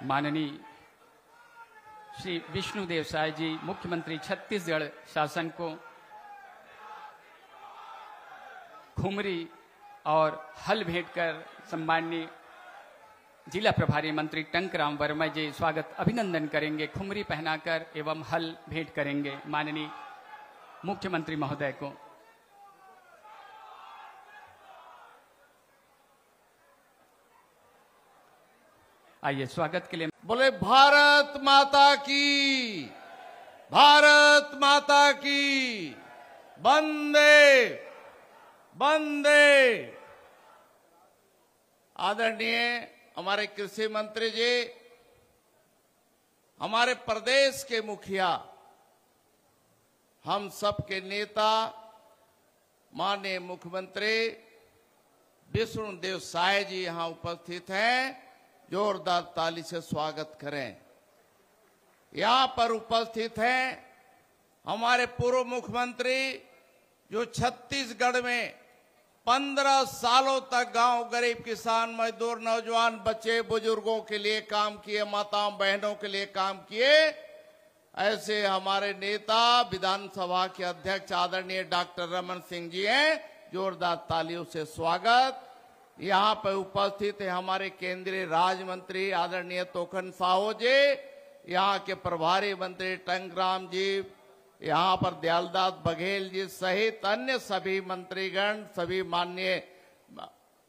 माननीय श्री विष्णुदेव साय जी मुख्यमंत्री छत्तीसगढ़ शासन को खुमरी और हल भेंट कर सम्माननीय जिला प्रभारी मंत्री टंकराम वर्मा जी स्वागत अभिनंदन करेंगे। खुमरी पहनाकर एवं हल भेंट करेंगे माननीय मुख्यमंत्री महोदय को। आइए स्वागत के लिए बोले भारत माता की, भारत माता की, वंदे वंदे। आदरणीय हमारे कृषि मंत्री जी, हमारे प्रदेश के मुखिया, हम सब के नेता माननीय मुख्यमंत्री विष्णुदेव साय जी यहां उपस्थित हैं। जोरदार ताली से स्वागत करें। यहां पर उपस्थित हैं हमारे पूर्व मुख्यमंत्री जो छत्तीसगढ़ में 15 सालों तक गांव गरीब किसान मजदूर नौजवान बच्चे बुजुर्गों के लिए काम किए, माताओं बहनों के लिए काम किए। ऐसे हमारे नेता विधानसभा के अध्यक्ष आदरणीय डॉक्टर रमन सिंह जी हैं। जोरदार तालियों से स्वागत। यहाँ पर उपस्थित है हमारे केंद्रीय राज्य मंत्री आदरणीय तोखन साहू जी, यहाँ के प्रभारी मंत्री टंकराम जी, यहाँ पर दयालदास बघेल जी सहित अन्य सभी मंत्रीगण, सभी माननीय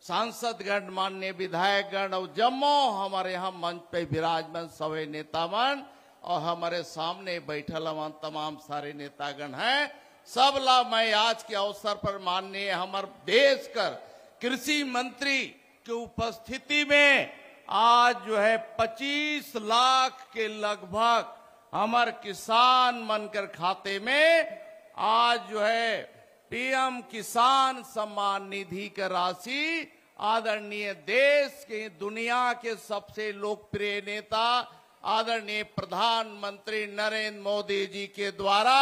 सांसदगण, माननीय विधायकगण और जम्मो हमारे यहाँ मंच पे विराजमान सभी नेतागण और हमारे सामने बैठल हम तमाम सारे नेतागण हैं। सबला मैं आज के अवसर पर माननीय हमारे देश कर कृषि मंत्री की उपस्थिति में आज जो है 25 लाख के लगभग हमारे किसान मनकर खाते में आज जो है पीएम किसान सम्मान निधि का राशि आदरणीय देश के दुनिया के सबसे लोकप्रिय नेता आदरणीय प्रधानमंत्री नरेंद्र मोदी जी के द्वारा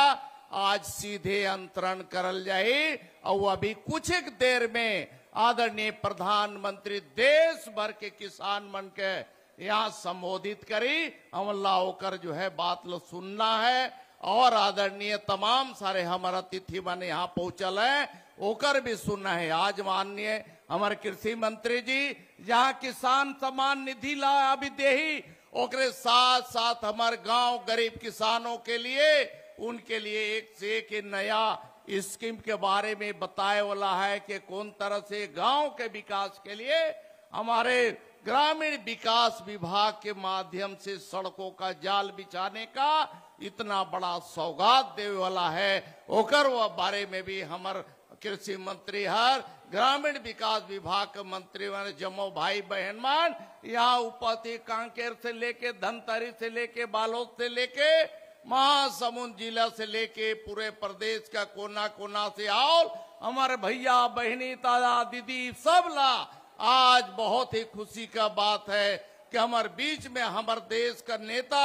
आज सीधे अंतरण करल जाए और अभी कुछ एक देर में आदरणीय प्रधानमंत्री देश भर के किसान मन के यहाँ संबोधित करी। हमला होकर जो है बात लो सुनना है और आदरणीय तमाम सारे हमारा अतिथि मन यहाँ पहुंचल है होकर भी सुनना है। आज माननीय हमारे कृषि मंत्री जी जहाँ किसान सम्मान निधि ला अभी देही ओकरे साथ साथ हमारे गांव गरीब किसानों के लिए उनके लिए एक से एक नया स्कीम के बारे में बताए वाला है कि कौन तरह से गांव के विकास के लिए हमारे ग्रामीण विकास विभाग के माध्यम से सड़कों का जाल बिछाने का इतना बड़ा सौगात देने वाला है। ओकर वह बारे में भी हमारे कृषि मंत्री हर ग्रामीण विकास विभाग के मंत्री मान जम्मू भाई बहन मान यहाँ उपस्थित कांकेर से लेके धनतरी से लेके बालोद से लेके महासमुंद जिला से लेके पूरे प्रदेश का कोना कोना से आओ हमारे भैया बहनी दादा दीदी सब ला आज बहुत ही खुशी का बात है कि हमारे बीच में हमारे देश का नेता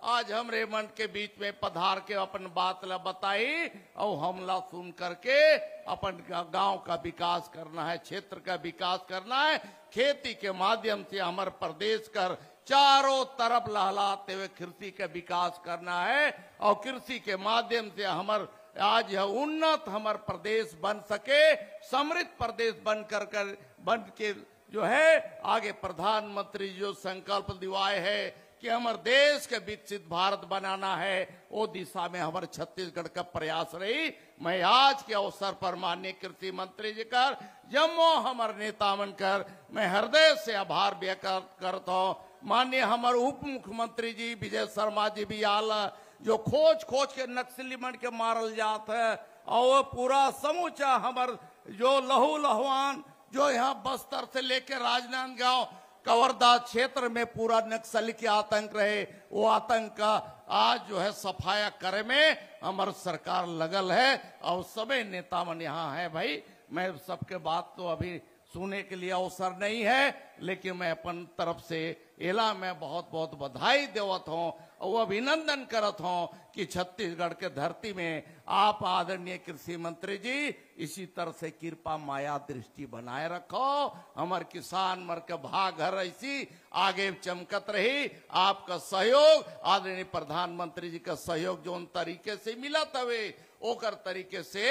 आज हमरे मन के बीच में पधार के अपन बात ला बताई और हमला सुन करके अपन गांव का विकास करना है, क्षेत्र का विकास करना है, खेती के माध्यम से हमारे प्रदेश कर चारों तरफ लहलाते हुए कृषि का विकास करना है और कृषि के माध्यम से हमार आज यह उन्नत हमारा प्रदेश बन सके, समृद्ध प्रदेश बन के जो है आगे प्रधानमंत्री जो संकल्प दिवाए है कि हमारे देश के विकसित भारत बनाना है, वो दिशा में हमारे छत्तीसगढ़ का प्रयास रही। मैं आज के अवसर पर माननीय कृषि मंत्री जी कर जम्मू हमारे नेता मनकर मैं हृदय से आभार व्यक्त करता हूँ। माननीय हमारे उप मुख्यमंत्री जी विजय शर्मा जी भी आला जो खोज के नक्सली मन के मारल जात है और पूरा समूचा हमार जो लहू लहवान जो यहाँ बस्तर से लेकर राजनांदगांव कवर्धा क्षेत्र में पूरा नक्सली के आतंक रहे, वो आतंक का आज जो है सफाया करे में हमारी सरकार लगल है और सभी नेता मन यहाँ है। भाई मैं सबके बात तो अभी सुनने के लिए अवसर नहीं है, लेकिन मैं अपन तरफ से एला में बहुत बहुत बधाई देवत हूं और अभिनंदन करत हूं कि छत्तीसगढ़ के धरती में आप आदरणीय कृषि मंत्री जी इसी तरह से कृपा माया दृष्टि बनाए रखो। हमारे किसान मर के भाग घर ऐसी आगे चमकत रही। आपका सहयोग आदरणीय प्रधानमंत्री जी का सहयोग जो उन तरीके से मिला तवे ओकर तरीके से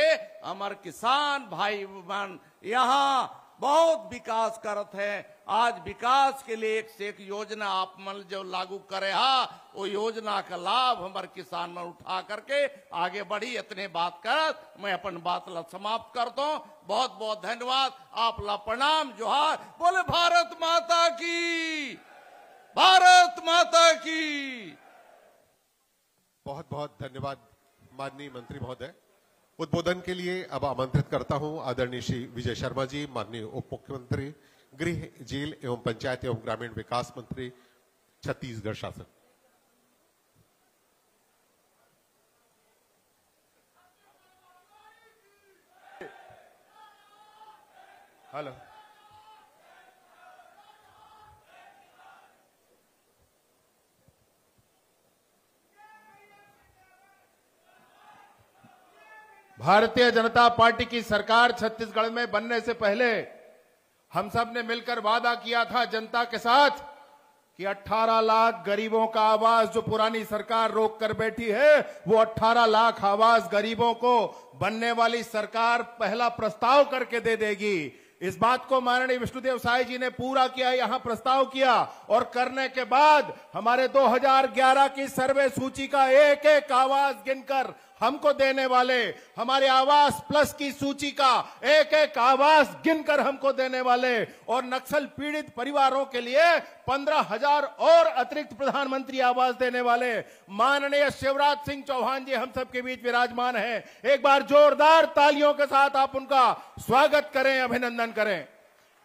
हमारे किसान भाई बहन यहाँ बहुत विकास करत है। आज विकास के लिए एक से एक योजना आप मन जो लागू करे वो योजना का लाभ हमारे किसान मन उठा करके आगे बढ़ी। इतने बात कर मैं अपन बात ला समाप्त कर दो। बहुत बहुत धन्यवाद। आप ला प्रणाम जोहार। बोले भारत माता की, भारत माता की। बहुत बहुत धन्यवाद माननीय मंत्री महोदय। उद्बोधन के लिए अब आमंत्रित करता हूं आदरणीय श्री विजय शर्मा जी, माननीय उप मुख्यमंत्री, गृह, जेल एवं पंचायत एवं ग्रामीण विकास मंत्री, छत्तीसगढ़ शासन। हेलो, भारतीय जनता पार्टी की सरकार छत्तीसगढ़ में बनने से पहले हम सब ने मिलकर वादा किया था जनता के साथ कि 18 लाख गरीबों का आवास जो पुरानी सरकार रोक कर बैठी है, वो 18 लाख आवास गरीबों को बनने वाली सरकार पहला प्रस्ताव करके दे देगी। इस बात को माननीय विष्णुदेव साय जी ने पूरा किया, यहां प्रस्ताव किया और करने के बाद हमारे 2011 की सर्वे सूची का एक एक आवास गिनकर हमको देने वाले, हमारे आवास प्लस की सूची का एक एक आवास गिनकर हमको देने वाले और नक्सल पीड़ित परिवारों के लिए 15,000 और अतिरिक्त प्रधानमंत्री आवास देने वाले माननीय शिवराज सिंह चौहान जी हम सबके बीच विराजमान हैं। एक बार जोरदार तालियों के साथ आप उनका स्वागत करें, अभिनंदन करें।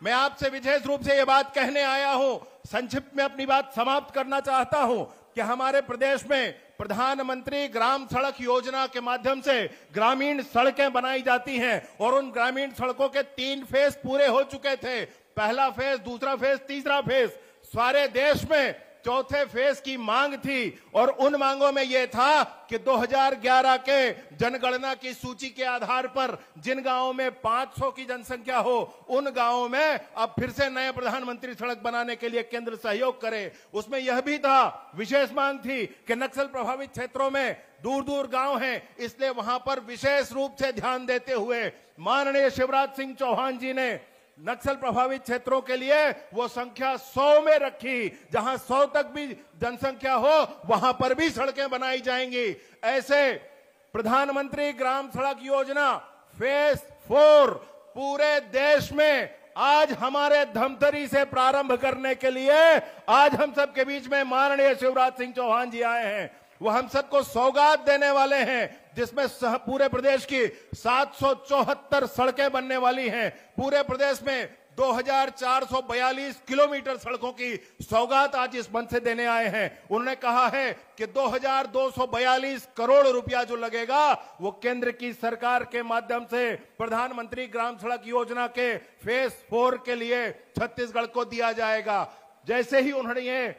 मैं आपसे विशेष रूप से यह बात कहने आया हूं, संक्षिप्त में अपनी बात समाप्त करना चाहता हूं कि हमारे प्रदेश में प्रधानमंत्री ग्राम सड़क योजना के माध्यम से ग्रामीण सड़कें बनाई जाती हैं और उन ग्रामीण सड़कों के 3 फेज पूरे हो चुके थे। पहला फेज, दूसरा फेज, तीसरा फेज। सारे देश में चौथे फेज की मांग थी और उन मांगों में यह था कि 2011 के जनगणना की सूची के आधार पर जिन गांवों में 500 की जनसंख्या हो उन गांवों में अब फिर से नए प्रधानमंत्री सड़क बनाने के लिए केंद्र सहयोग करे। उसमें यह भी था, विशेष मांग थी कि नक्सल प्रभावित क्षेत्रों में दूर दूर गांव हैं, इसलिए वहां पर विशेष रूप से ध्यान देते हुए माननीय शिवराज सिंह चौहान जी ने नक्सल प्रभावित क्षेत्रों के लिए वो संख्या 100 में रखी। जहां 100 तक भी जनसंख्या हो वहां पर भी सड़कें बनाई जाएंगी। ऐसे प्रधानमंत्री ग्राम सड़क योजना फेज 4 पूरे देश में आज हमारे धमतरी से प्रारंभ करने के लिए आज हम सबके बीच में माननीय शिवराज सिंह चौहान जी आए हैं। वो हम सबको सौगात देने वाले हैं जिसमें पूरे प्रदेश की 774 सड़कें बनने वाली हैं। पूरे प्रदेश में 2442 किलोमीटर सड़कों की सौगात आज इस मंच से देने आए हैं। उन्होंने कहा है कि 2242 करोड़ रुपया जो लगेगा वो केंद्र की सरकार के माध्यम से प्रधानमंत्री ग्राम सड़क योजना के फेज 4 के लिए छत्तीसगढ़ को दिया जाएगा। जैसे ही उन्होंने ये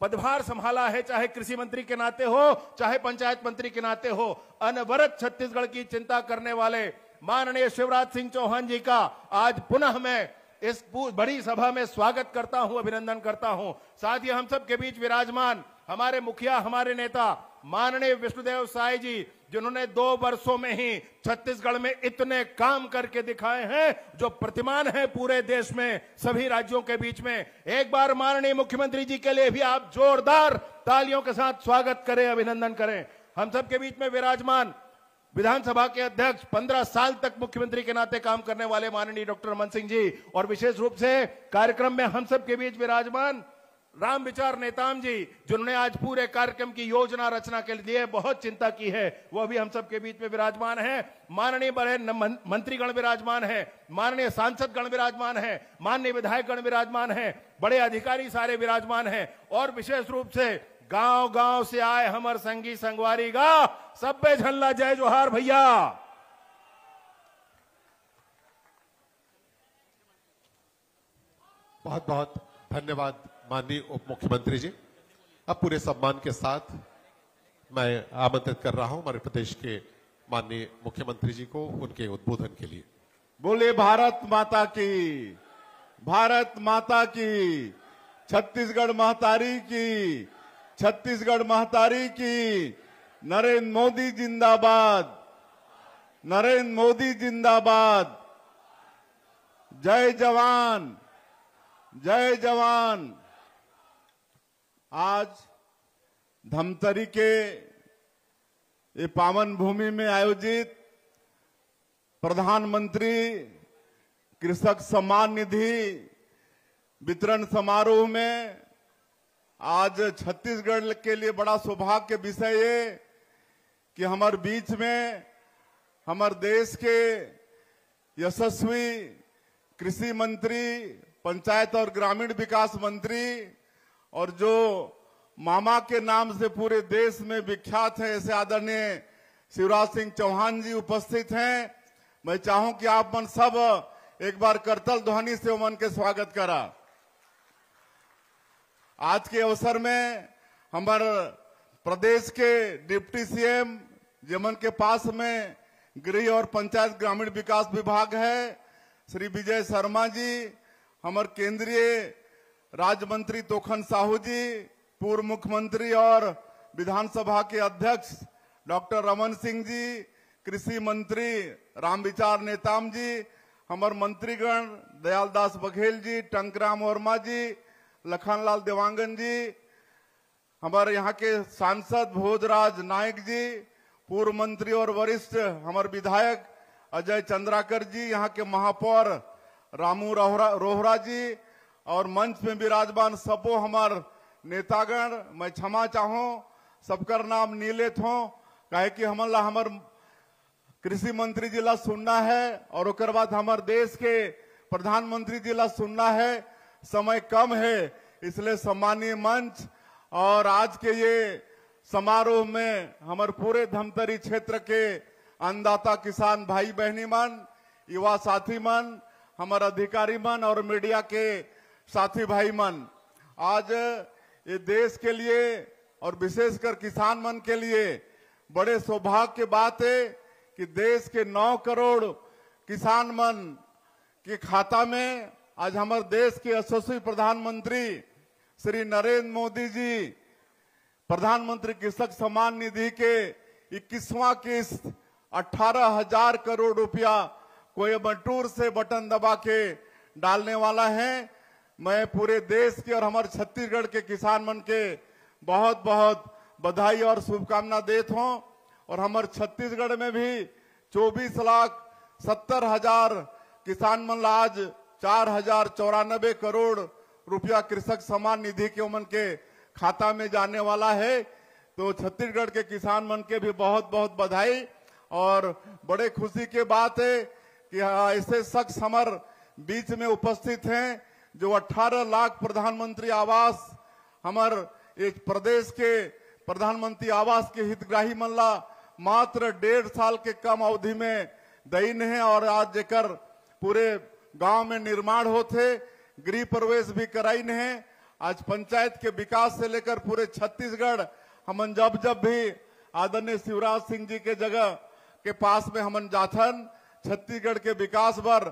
पदभार संभाला है, चाहे कृषि मंत्री के नाते हो चाहे पंचायत मंत्री के नाते हो, अनवरत छत्तीसगढ़ की चिंता करने वाले माननीय शिवराज सिंह चौहान जी का आज पुनः मैं इस बड़ी सभा में स्वागत करता हूं, अभिनंदन करता हूं। साथ ही हम सब के बीच विराजमान हमारे मुखिया, हमारे नेता माननीय विष्णुदेव साय जी, जिन्होंने 2 वर्षों में ही छत्तीसगढ़ में इतने काम करके दिखाए हैं जो प्रतिमान है पूरे देश में, सभी राज्यों के बीच में। एक बार माननीय मुख्यमंत्री जी के लिए भी आप जोरदार तालियों के साथ स्वागत करें, अभिनंदन करें। हम सब के बीच में विराजमान विधानसभा के अध्यक्ष, 15 साल तक मुख्यमंत्री के नाते काम करने वाले माननीय डॉक्टर रमन सिंह जी, और विशेष रूप से कार्यक्रम में हम सब के बीच विराजमान राम विचार नेताम जी, जिन्होंने आज पूरे कार्यक्रम की योजना रचना के लिए बहुत चिंता की है, वो भी हम सब के बीच में विराजमान है। माननीय बड़े मंत्रीगण विराजमान है, माननीय सांसद गण विराजमान है, माननीय विधायक गण विराजमान है, बड़े अधिकारी सारे विराजमान हैं और विशेष रूप से गांव गांव से आए हमर संगी संगवारी गा सब पे झल्ला जय जोहार भैया। बहुत बहुत धन्यवाद माननीय उप मुख्यमंत्री जी। अब पूरे सम्मान के साथ मैं आमंत्रित कर रहा हूं हमारे प्रदेश के माननीय मुख्यमंत्री जी को उनके उद्बोधन के लिए। बोले भारत माता की, भारत माता की, छत्तीसगढ़ महतारी की, छत्तीसगढ़ महतारी की। नरेंद्र मोदी जिंदाबाद, नरेंद्र मोदी जिंदाबाद। जय जवान, जय जवान। आज धमतरी के ये पावन भूमि में आयोजित प्रधानमंत्री कृषक सम्मान निधि वितरण समारोह में आज छत्तीसगढ़ के लिए बड़ा सौभाग्य के विषय है कि हमारे बीच में हमारे देश के यशस्वी कृषि मंत्री, पंचायत और ग्रामीण विकास मंत्री और जो मामा के नाम से पूरे देश में विख्यात है ऐसे आदरणीय शिवराज सिंह चौहान जी उपस्थित हैं। मैं चाहूं कि आप मन सब एक बार करतल ध्वनि से उमन के स्वागत करा। आज के अवसर में हमारे प्रदेश के डिप्टी सीएम जमन के पास में गृह और पंचायत ग्रामीण विकास विभाग है, श्री विजय शर्मा जी, हमारे केंद्रीय राज्य मंत्री तोखन साहू जी, पूर्व मुख्यमंत्री और विधानसभा के अध्यक्ष डॉक्टर रमन सिंह जी, कृषि मंत्री रामविचार नेताम जी, हमारे मंत्रीगण दयालदास बघेल जी, टंकराम वर्मा जी, लखनलाल देवांगन जी, हमारे यहाँ के सांसद भोजराज नायक जी, पूर्व मंत्री और वरिष्ठ हमारे विधायक अजय चंद्राकर जी, यहाँ के महापौर रामू रोहरा जी और मंच में विराजमान सबो हमार नेतागण। मैं क्षमा चाहूं सबकर नाम नीलेत हो काहे कि हमला हमार कृषि मंत्री जी ला सुनना है और उसके बाद हमारे देश के प्रधानमंत्री जी ला सुनना है। समय कम है इसलिए सम्मानीय मंच और आज के ये समारोह में हमारे पूरे धमतरी क्षेत्र के अन्नदाता किसान भाई बहनी मन, युवा साथी मन, हमारे अधिकारी मन और मीडिया के साथी भाई मन, आज ये देश के लिए और विशेषकर किसान मन के लिए बड़े सौभाग्य की बात है कि देश के 9 करोड़ किसान मन के खाता में आज हमारे देश के यशस्वी प्रधानमंत्री श्री नरेंद्र मोदी जी प्रधानमंत्री कृषक सम्मान निधि के 21वां किस्त 18,000 करोड़ रुपया कोयम्बटूर से बटन दबा के डालने वाला है। मैं पूरे देश के और हमारे छत्तीसगढ़ के किसान मन के बहुत बहुत बधाई और शुभकामना देता हूं। और हमारे छत्तीसगढ़ में भी 24,70,000 किसान मन आज 4,094 करोड़ रुपया कृषक सम्मान निधि के उमन के खाता में जाने वाला है। तो छत्तीसगढ़ के किसान मन के भी बहुत बहुत बधाई और बड़े खुशी की बात है कि ऐसे शख्स हमारे बीच में उपस्थित हैं जो 18 लाख प्रधानमंत्री आवास हमारे एक प्रदेश के प्रधानमंत्री आवास के हितग्राही मन ला मात्र 1.5 साल के कम अवधि में दईन है और आज जेकर पूरे गांव में निर्माण होते, गृह प्रवेश भी कराइन है। आज पंचायत के विकास से लेकर पूरे छत्तीसगढ़ हमन जब जब भी आदरणीय शिवराज सिंह जी के जगह के पास में हमन जाथन छत्तीसगढ़ के विकास पर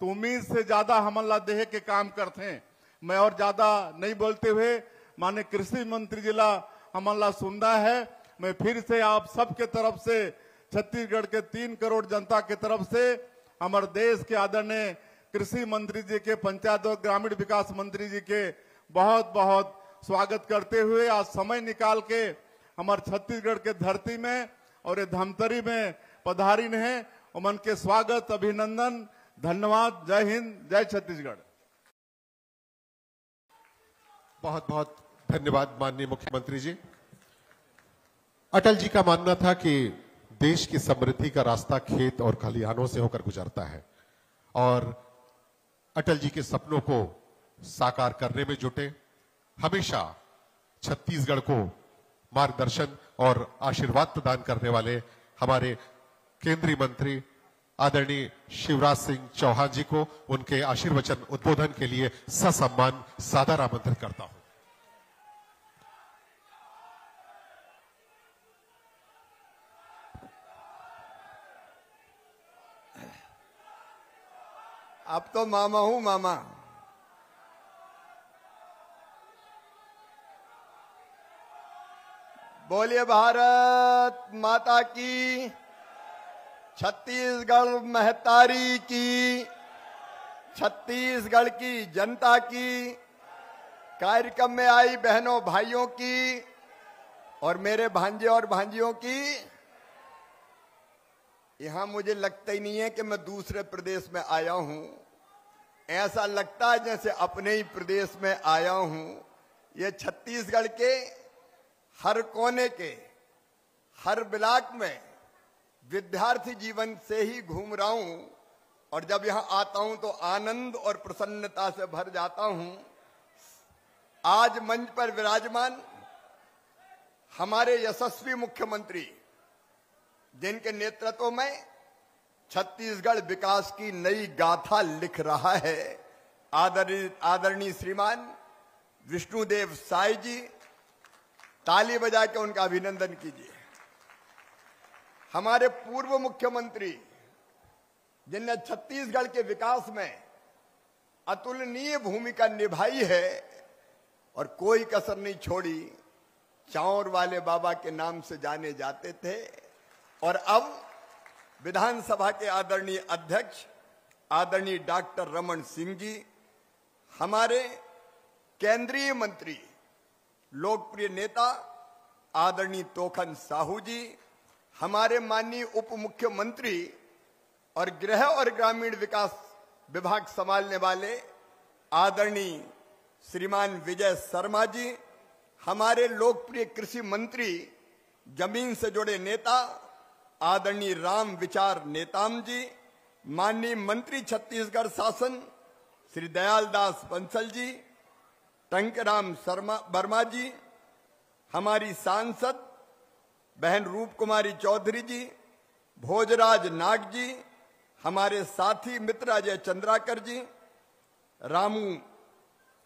तो उम्मीद से ज्यादा हमन ला देहे के काम करते हैं। मैं और ज्यादा नहीं बोलते हुए माने कृषि मंत्री जी ला हमन ला सुनना है। मैं फिर से आप सबके तरफ से छत्तीसगढ़ के 3 करोड़ जनता के तरफ से हमारे देश के आदरणीय कृषि मंत्री जी के, पंचायत और ग्रामीण विकास मंत्री जी के बहुत बहुत स्वागत करते हुए आज समय निकाल के हमारे छत्तीसगढ़ के धरती में और ये धमतरी में पधारीन है। उमन के स्वागत, अभिनंदन, धन्यवाद। जय हिंद, जय छत्तीसगढ़। बहुत बहुत धन्यवाद माननीय मुख्यमंत्री जी। अटल जी का मानना था कि देश की समृद्धि का रास्ता खेत और खलिहानों से होकर गुजरता है और अटल जी के सपनों को साकार करने में जुटे हमेशा छत्तीसगढ़ को मार्गदर्शन और आशीर्वाद प्रदान करने वाले हमारे केंद्रीय मंत्री आदरणीय शिवराज सिंह चौहान जी को उनके आशीर्वचन उद्बोधन के लिए ससम्मान सादर आमंत्रित करता हूं। अब तो मामा हूं मामा। बोलिए भारत माता की, छत्तीसगढ़ महतारी की, छत्तीसगढ़ की जनता की, कार्यक्रम में आई बहनों भाइयों की और मेरे भांजे और भांजियों की। यहां मुझे लगता ही नहीं है कि मैं दूसरे प्रदेश में आया हूं, ऐसा लगता है जैसे अपने ही प्रदेश में आया हूं। ये छत्तीसगढ़ के हर कोने के हर ब्लॉक में विद्यार्थी जीवन से ही घूम रहा हूं और जब यहां आता हूं तो आनंद और प्रसन्नता से भर जाता हूं। आज मंच पर विराजमान हमारे यशस्वी मुख्यमंत्री, जिनके नेतृत्व में छत्तीसगढ़ विकास की नई गाथा लिख रहा है, आदरणीय श्रीमान विष्णुदेव साय जी, ताली बजा के उनका अभिनंदन कीजिए। हमारे पूर्व मुख्यमंत्री, जिनने छत्तीसगढ़ के विकास में अतुलनीय भूमिका निभाई है और कोई कसर नहीं छोड़ी, चाँर वाले बाबा के नाम से जाने जाते थे और अब विधानसभा के आदरणीय अध्यक्ष आदरणीय डॉक्टर रमन सिंह जी, हमारे केंद्रीय मंत्री लोकप्रिय नेता आदरणीय तोखन साहू जी, हमारे माननीय उप मुख्यमंत्री और गृह और ग्रामीण विकास विभाग संभालने वाले आदरणीय श्रीमान विजय शर्मा जी, हमारे लोकप्रिय कृषि मंत्री, जमीन से जुड़े नेता आदरणीय राम विचार नेताम जी, माननीय मंत्री छत्तीसगढ़ शासन श्री दयालदास बंसल जी, टंकराम वर्मा जी, हमारी सांसद बहन रूप कुमारी चौधरी जी, भोजराज नाग जी, हमारे साथी मित्र अजय चंद्राकर जी, रामू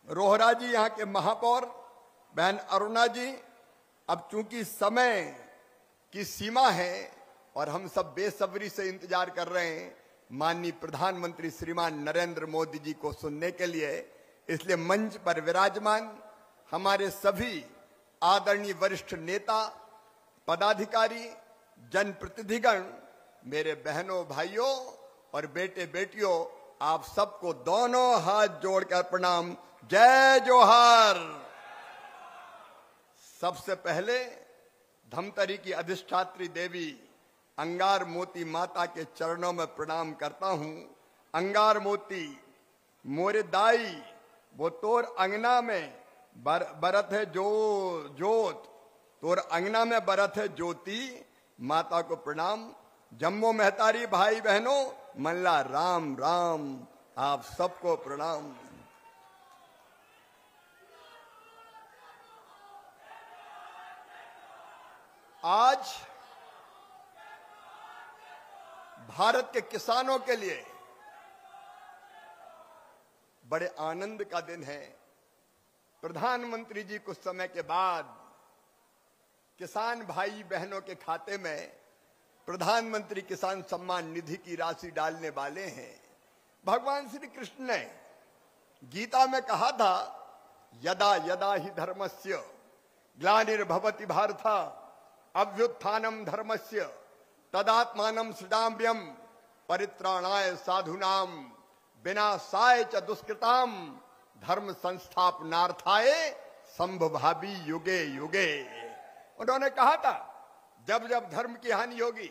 रोहरा जी, यहाँ के महापौर बहन अरुणा जी। अब चूंकि समय की सीमा है और हम सब बेसब्री से इंतजार कर रहे हैं माननीय प्रधानमंत्री श्रीमान नरेंद्र मोदी जी को सुनने के लिए, इसलिए मंच पर विराजमान हमारे सभी आदरणीय वरिष्ठ नेता, पदाधिकारी, जनप्रतिनिधिगण, मेरे बहनों भाइयों और बेटे बेटियों, आप सबको दोनों हाथ जोड़कर प्रणाम, जय जोहार। सबसे पहले धमतरी की अधिष्ठात्री देवी अंगार मोती माता के चरणों में प्रणाम करता हूं। अंगार मोती मोरे दाई, वो तोर अंगना में बरत है जोत, तोर अंगना में बरत है ज्योति, माता को प्रणाम। जम्मो महतारी भाई बहनों, मल्ला राम राम, आप सबको प्रणाम। आज भारत के किसानों के लिए बड़े आनंद का दिन है। प्रधानमंत्री जी कुछ समय के बाद किसान भाई बहनों के खाते में प्रधानमंत्री किसान सम्मान निधि की राशि डालने वाले हैं। भगवान श्री कृष्ण ने गीता में कहा था, यदा यदा ही धर्मस्य ग्लानिर्भवति भारत अभ्युत्थानम धर्मस्य तदात्मानं सृजाम्यहम् परित्राणाय साधूनां विनाशाय च दुष्कृताम धर्म संस्थापनार्थाय संभवामि युगे युगे। उन्होंने कहा था, जब जब धर्म की हानि होगी,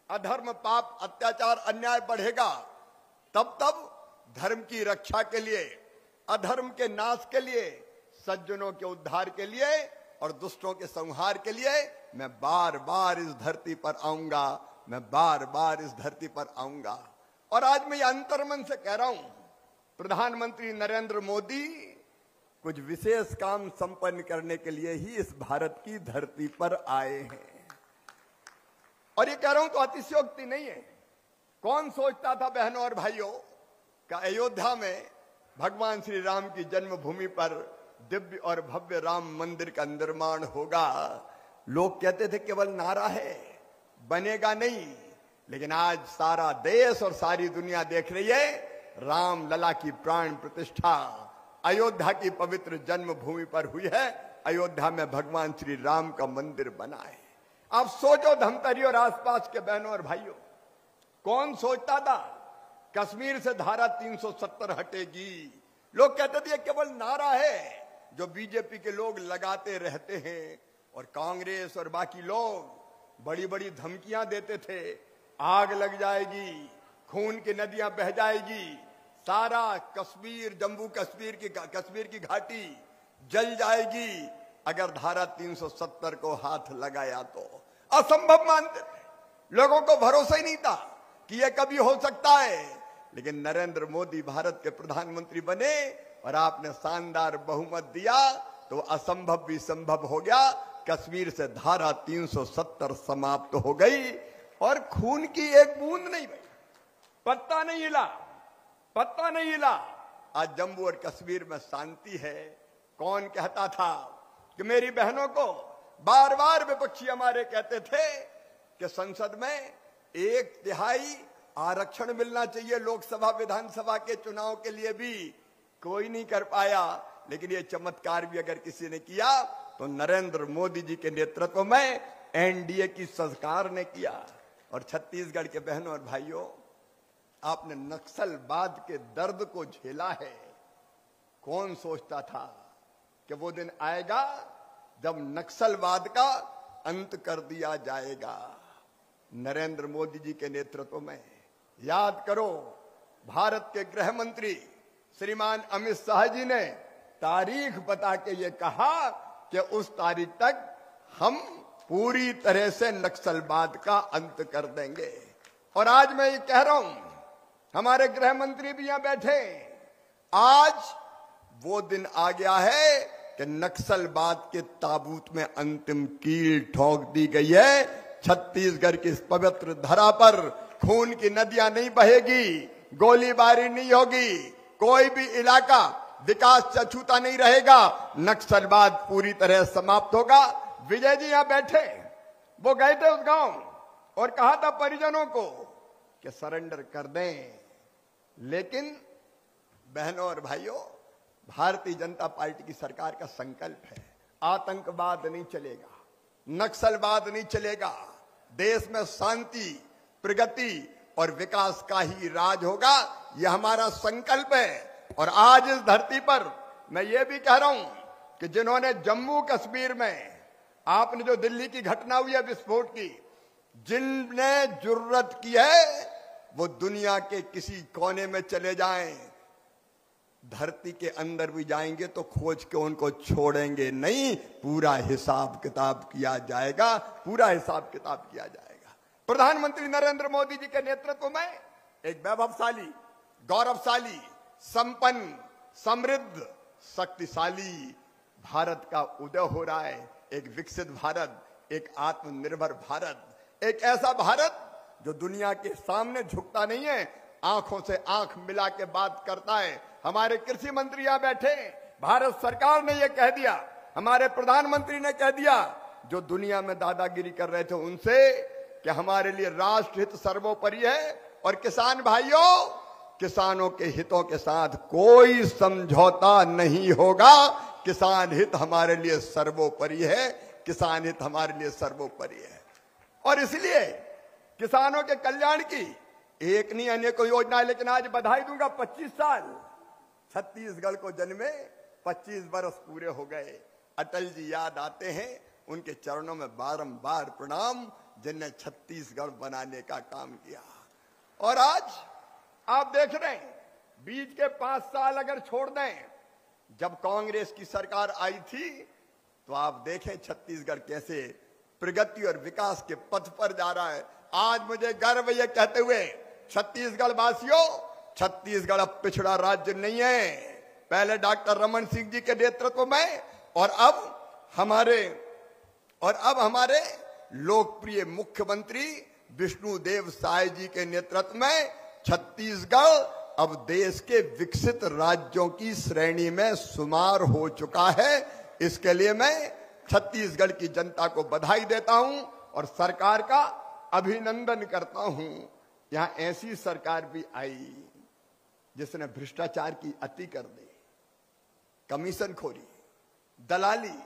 अधर्म पाप अत्याचार अन्याय बढ़ेगा, तब तब धर्म की रक्षा के लिए, अधर्म के नाश के लिए, सज्जनों के उद्धार के लिए और दुष्टों के संहार के लिए मैं बार बार इस धरती पर आऊंगा, मैं बार बार इस धरती पर आऊंगा। और आज मैं ये अंतर्मन से कह रहा हूं, प्रधानमंत्री नरेंद्र मोदी कुछ विशेष काम संपन्न करने के लिए ही इस भारत की धरती पर आए हैं। और ये कह रहा हूं तो अतिशयोक्ति नहीं है। कौन सोचता था बहनों और भाइयों का अयोध्या में भगवान श्री राम की जन्मभूमि पर दिव्य और भव्य राम मंदिर का निर्माण होगा। लोग कहते थे केवल नारा है, बनेगा नहीं। लेकिन आज सारा देश और सारी दुनिया देख रही है, राम लला की प्राण प्रतिष्ठा अयोध्या की पवित्र जन्मभूमि पर हुई है। अयोध्या में भगवान श्री राम का मंदिर बना है। आप सोचो धमतरी और आसपास के बहनों और भाइयों, कौन सोचता था कश्मीर से धारा 370 हटेगी? लोग कहते थे केवल नारा है जो बीजेपी के लोग लगाते रहते हैं, और कांग्रेस और बाकी लोग बड़ी बड़ी धमकियां देते थे, आग लग जाएगी, खून की नदियां बह जाएगी, सारा कश्मीर, जम्मू कश्मीर की घाटी जल जाएगी अगर धारा 370 को हाथ लगाया तो। असंभव मानते थे, लोगों को भरोसा ही नहीं था कि यह कभी हो सकता है। लेकिन नरेंद्र मोदी भारत के प्रधानमंत्री बने और आपने शानदार बहुमत दिया तो असंभव भी संभव हो गया। कश्मीर से धारा 370 समाप्त हो गई और खून की एक बूंद नहीं बही, पत्ता नहीं हिला, पत्ता नहीं हिला। आज जम्मू और कश्मीर में शांति है। कौन कहता था कि मेरी बहनों को बार बार विपक्षी हमारे कहते थे कि संसद में 1/3 आरक्षण मिलना चाहिए लोकसभा विधानसभा के चुनाव के लिए भी, कोई नहीं कर पाया। लेकिन ये चमत्कार भी अगर किसी ने किया तो नरेंद्र मोदी जी के नेतृत्व में एनडीए की सरकार ने किया। और छत्तीसगढ़ के बहनों और भाइयों, आपने नक्सलवाद के दर्द को झेला है। कौन सोचता था कि वो दिन आएगा जब नक्सलवाद का अंत कर दिया जाएगा? नरेंद्र मोदी जी के नेतृत्व में, याद करो, भारत के गृह मंत्री श्रीमान अमित शाह जी ने तारीख बता के ये कहा कि उस तारीख तक हम पूरी तरह से नक्सलवाद का अंत कर देंगे। और आज मैं ये कह रहा हूं, हमारे गृह मंत्री भी यहां बैठे, आज वो दिन आ गया है कि नक्सलवाद के ताबूत में अंतिम कील ठोक दी गई है। छत्तीसगढ़ की इस पवित्र धरा पर खून की नदियां नहीं बहेगी, गोलीबारी नहीं होगी, कोई भी इलाका विकास से अछूता नहीं रहेगा, नक्सलवाद पूरी तरह समाप्त होगा। विजय जी यहां बैठे, वो गए थे उस गांव और कहा था परिजनों को कि सरेंडर कर दें। लेकिन बहनों और भाइयों, भारतीय जनता पार्टी की सरकार का संकल्प है, आतंकवाद नहीं चलेगा, नक्सलवाद नहीं चलेगा, देश में शांति, प्रगति और विकास का ही राज होगा। यह हमारा संकल्प है। और आज इस धरती पर मैं ये भी कह रहा हूं कि जिन्होंने जम्मू कश्मीर में, आपने जो दिल्ली की घटना हुई है विस्फोट की, जिनने जुर्रत की है वो दुनिया के किसी कोने में चले जाएं, धरती के अंदर भी जाएंगे तो खोज के उनको छोड़ेंगे नहीं, पूरा हिसाब किताब किया जाएगा, पूरा हिसाब किताब किया जाएगा। प्रधानमंत्री नरेंद्र मोदी जी के नेतृत्व में एक वैभवशाली, गौरवशाली, संपन्न, समृद्ध, शक्तिशाली भारत का उदय हो रहा है। एक विकसित भारत, एक आत्मनिर्भर भारत, एक ऐसा भारत जो दुनिया के सामने झुकता नहीं है, आंखों से आंख मिला के बात करता है। हमारे कृषि मंत्री यहां बैठे, भारत सरकार ने यह कह दिया, हमारे प्रधानमंत्री ने कह दिया, जो दुनिया में दादागिरी कर रहे थे उनसे, कि हमारे लिए राष्ट्र हित सर्वोपरि है। और किसान भाइयों, किसानों के हितों के साथ कोई समझौता नहीं होगा। किसान हित हमारे लिए सर्वोपरि है, किसान हित हमारे लिए सर्वोपरि है। और इसलिए किसानों के कल्याण की एक नहीं अनेकों योजना है। लेकिन आज बधाई दूंगा, 25 साल छत्तीसगढ़ को जन्मे, 25 बरस पूरे हो गए। अटल जी याद आते हैं, उनके चरणों में बारंबार प्रणाम, जिनने छत्तीसगढ़ बनाने का काम किया। और आज आप देख रहे हैं, बीच के 5 साल अगर छोड़ दें, जब कांग्रेस की सरकार आई थी, तो आप देखें छत्तीसगढ़ कैसे प्रगति और विकास के पथ पर जा रहा है। आज मुझे गर्व ये कहते हुए, छत्तीसगढ़ वासियों, छत्तीसगढ़ अब पिछड़ा राज्य नहीं है। पहले डॉक्टर रमन सिंह जी के नेतृत्व में और अब हमारे लोकप्रिय मुख्यमंत्री विष्णुदेव साय जी के नेतृत्व में छत्तीसगढ़ अब देश के विकसित राज्यों की श्रेणी में शुमार हो चुका है। इसके लिए मैं छत्तीसगढ़ की जनता को बधाई देता हूं और सरकार का अभिनंदन करता हूं। यहां ऐसी सरकार भी आई जिसने भ्रष्टाचार की अति कर दी, कमीशनखोरी, दलाली,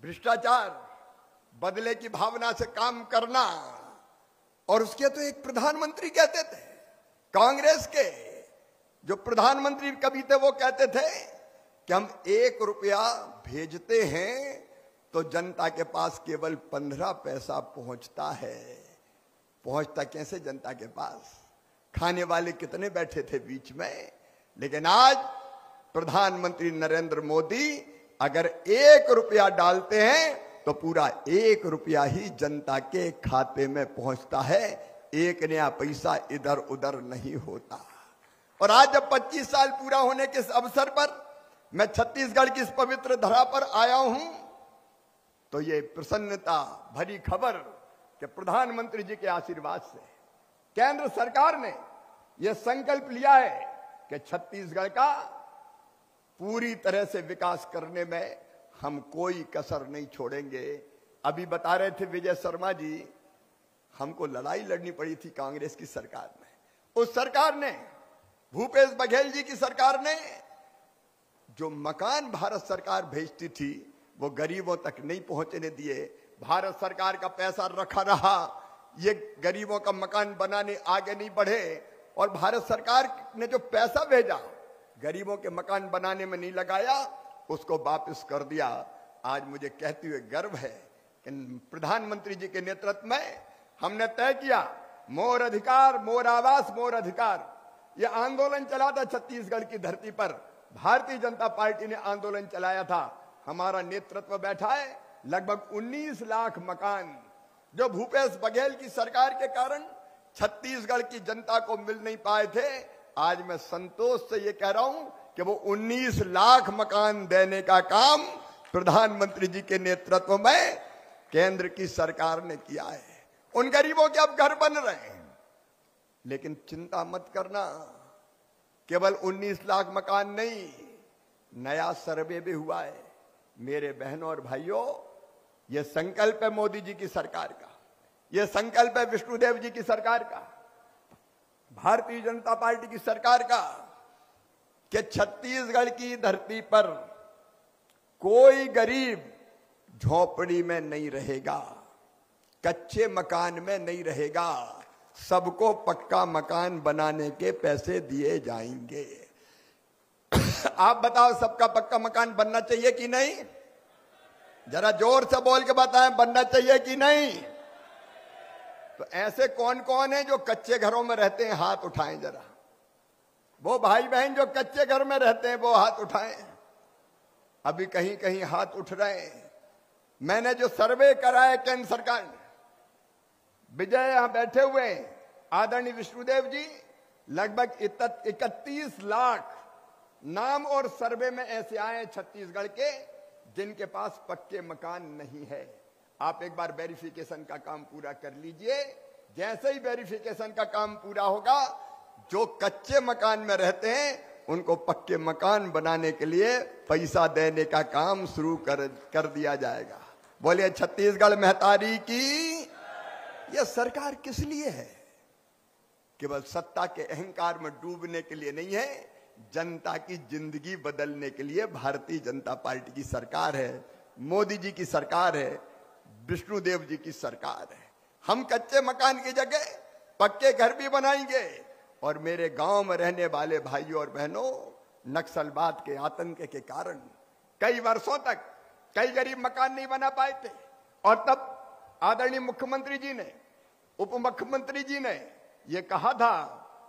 भ्रष्टाचार, बदले की भावना से काम करना, और उसके तो एक प्रधानमंत्री कहते थे, कांग्रेस के जो प्रधानमंत्री कभी थे वो कहते थे कि हम 1 रुपया भेजते हैं तो जनता के पास केवल 15 पैसा पहुंचता है। पहुंचता कैसे जनता के पास? खाने वाले कितने बैठे थे बीच में। लेकिन आज प्रधानमंत्री नरेंद्र मोदी अगर 1 रुपया डालते हैं तो पूरा 1 रुपया ही जनता के खाते में पहुंचता है, 1 नया पैसा इधर उधर नहीं होता। और आज जब 25 साल पूरा होने के इस अवसर पर मैं छत्तीसगढ़ की इस पवित्र धरा पर आया हूं तो ये प्रसन्नता भरी खबर कि प्रधानमंत्री जी के आशीर्वाद से केंद्र सरकार ने यह संकल्प लिया है कि छत्तीसगढ़ का पूरी तरह से विकास करने में हम कोई कसर नहीं छोड़ेंगे। अभी बता रहे थे विजय शर्मा जी, हमको लड़ाई लड़नी पड़ी थी कांग्रेस की सरकार में। उस सरकार ने, भूपेश बघेल जी की सरकार ने जो मकान भारत सरकार भेजती थी वो गरीबों तक नहीं पहुंचने दिए। भारत सरकार का पैसा रखा रहा, ये गरीबों का मकान बनाने आगे नहीं बढ़े। और भारत सरकार ने जो पैसा भेजा गरीबों के मकान बनाने में नहीं लगाया, उसको वापस कर दिया। आज मुझे कहते हुए गर्व है कि प्रधानमंत्री जी के नेतृत्व में हमने तय किया, मोर अधिकार मोर आवास मोर अधिकार। ये आंदोलन चला था छत्तीसगढ़ की धरती पर, भारतीय जनता पार्टी ने आंदोलन चलाया था। हमारा नेतृत्व बैठा है। लगभग 19 लाख मकान जो भूपेश बघेल की सरकार के कारण छत्तीसगढ़ की जनता को मिल नहीं पाए थे, आज मैं संतोष से ये कह रहा हूं कि वो 19 लाख मकान देने का काम प्रधानमंत्री जी के नेतृत्व में केंद्र की सरकार ने किया है। उन गरीबों के अब घर बन रहे हैं। लेकिन चिंता मत करना, केवल 19 लाख मकान नहीं, नया सर्वे भी हुआ है। मेरे बहनों और भाइयों, यह संकल्प है मोदी जी की सरकार का, यह संकल्प है विष्णुदेव जी की सरकार का, भारतीय जनता पार्टी की सरकार का, कि छत्तीसगढ़ की धरती पर कोई गरीब झोपड़ी में नहीं रहेगा, कच्चे मकान में नहीं रहेगा। सबको पक्का मकान बनाने के पैसे दिए जाएंगे। आप बताओ, सबका पक्का मकान बनना चाहिए कि नहीं? जरा जोर से बोल के बताएं, बनना चाहिए कि नहीं? तो ऐसे कौन कौन है जो कच्चे घरों में रहते हैं? हाथ उठाएं जरा। वो भाई बहन जो कच्चे घर में रहते हैं वो हाथ उठाएं। अभी कहीं कहीं हाथ उठ रहे हैं। मैंने जो सर्वे करा है केंद्र सरकार ने, विजय यहां बैठे हुए हैं, आदरणीय विष्णुदेव जी, लगभग 31 लाख नाम और सर्वे में ऐसे आए हैं छत्तीसगढ़ के जिनके पास पक्के मकान नहीं है। आप एक बार वेरिफिकेशन का काम पूरा कर लीजिए। जैसे ही वेरिफिकेशन का काम पूरा होगा, जो कच्चे मकान में रहते हैं उनको पक्के मकान बनाने के लिए पैसा देने का काम शुरू कर दिया जाएगा। बोलिए छत्तीसगढ़ महतारी की। यह सरकार किस लिए है? केवल सत्ता के अहंकार में डूबने के लिए नहीं है, जनता की जिंदगी बदलने के लिए भारतीय जनता पार्टी की सरकार है, मोदी जी की सरकार है, विष्णुदेव जी की सरकार है। हम कच्चे मकान की जगह पक्के घर भी बनाएंगे। और मेरे गांव में रहने वाले भाइयों और बहनों, नक्सलवाद के आतंक के कारण कई वर्षों तक कई गरीब मकान नहीं बना पाए थे। और तब आदरणीय मुख्यमंत्री जी ने, उप मुख्यमंत्री जी ने यह कहा था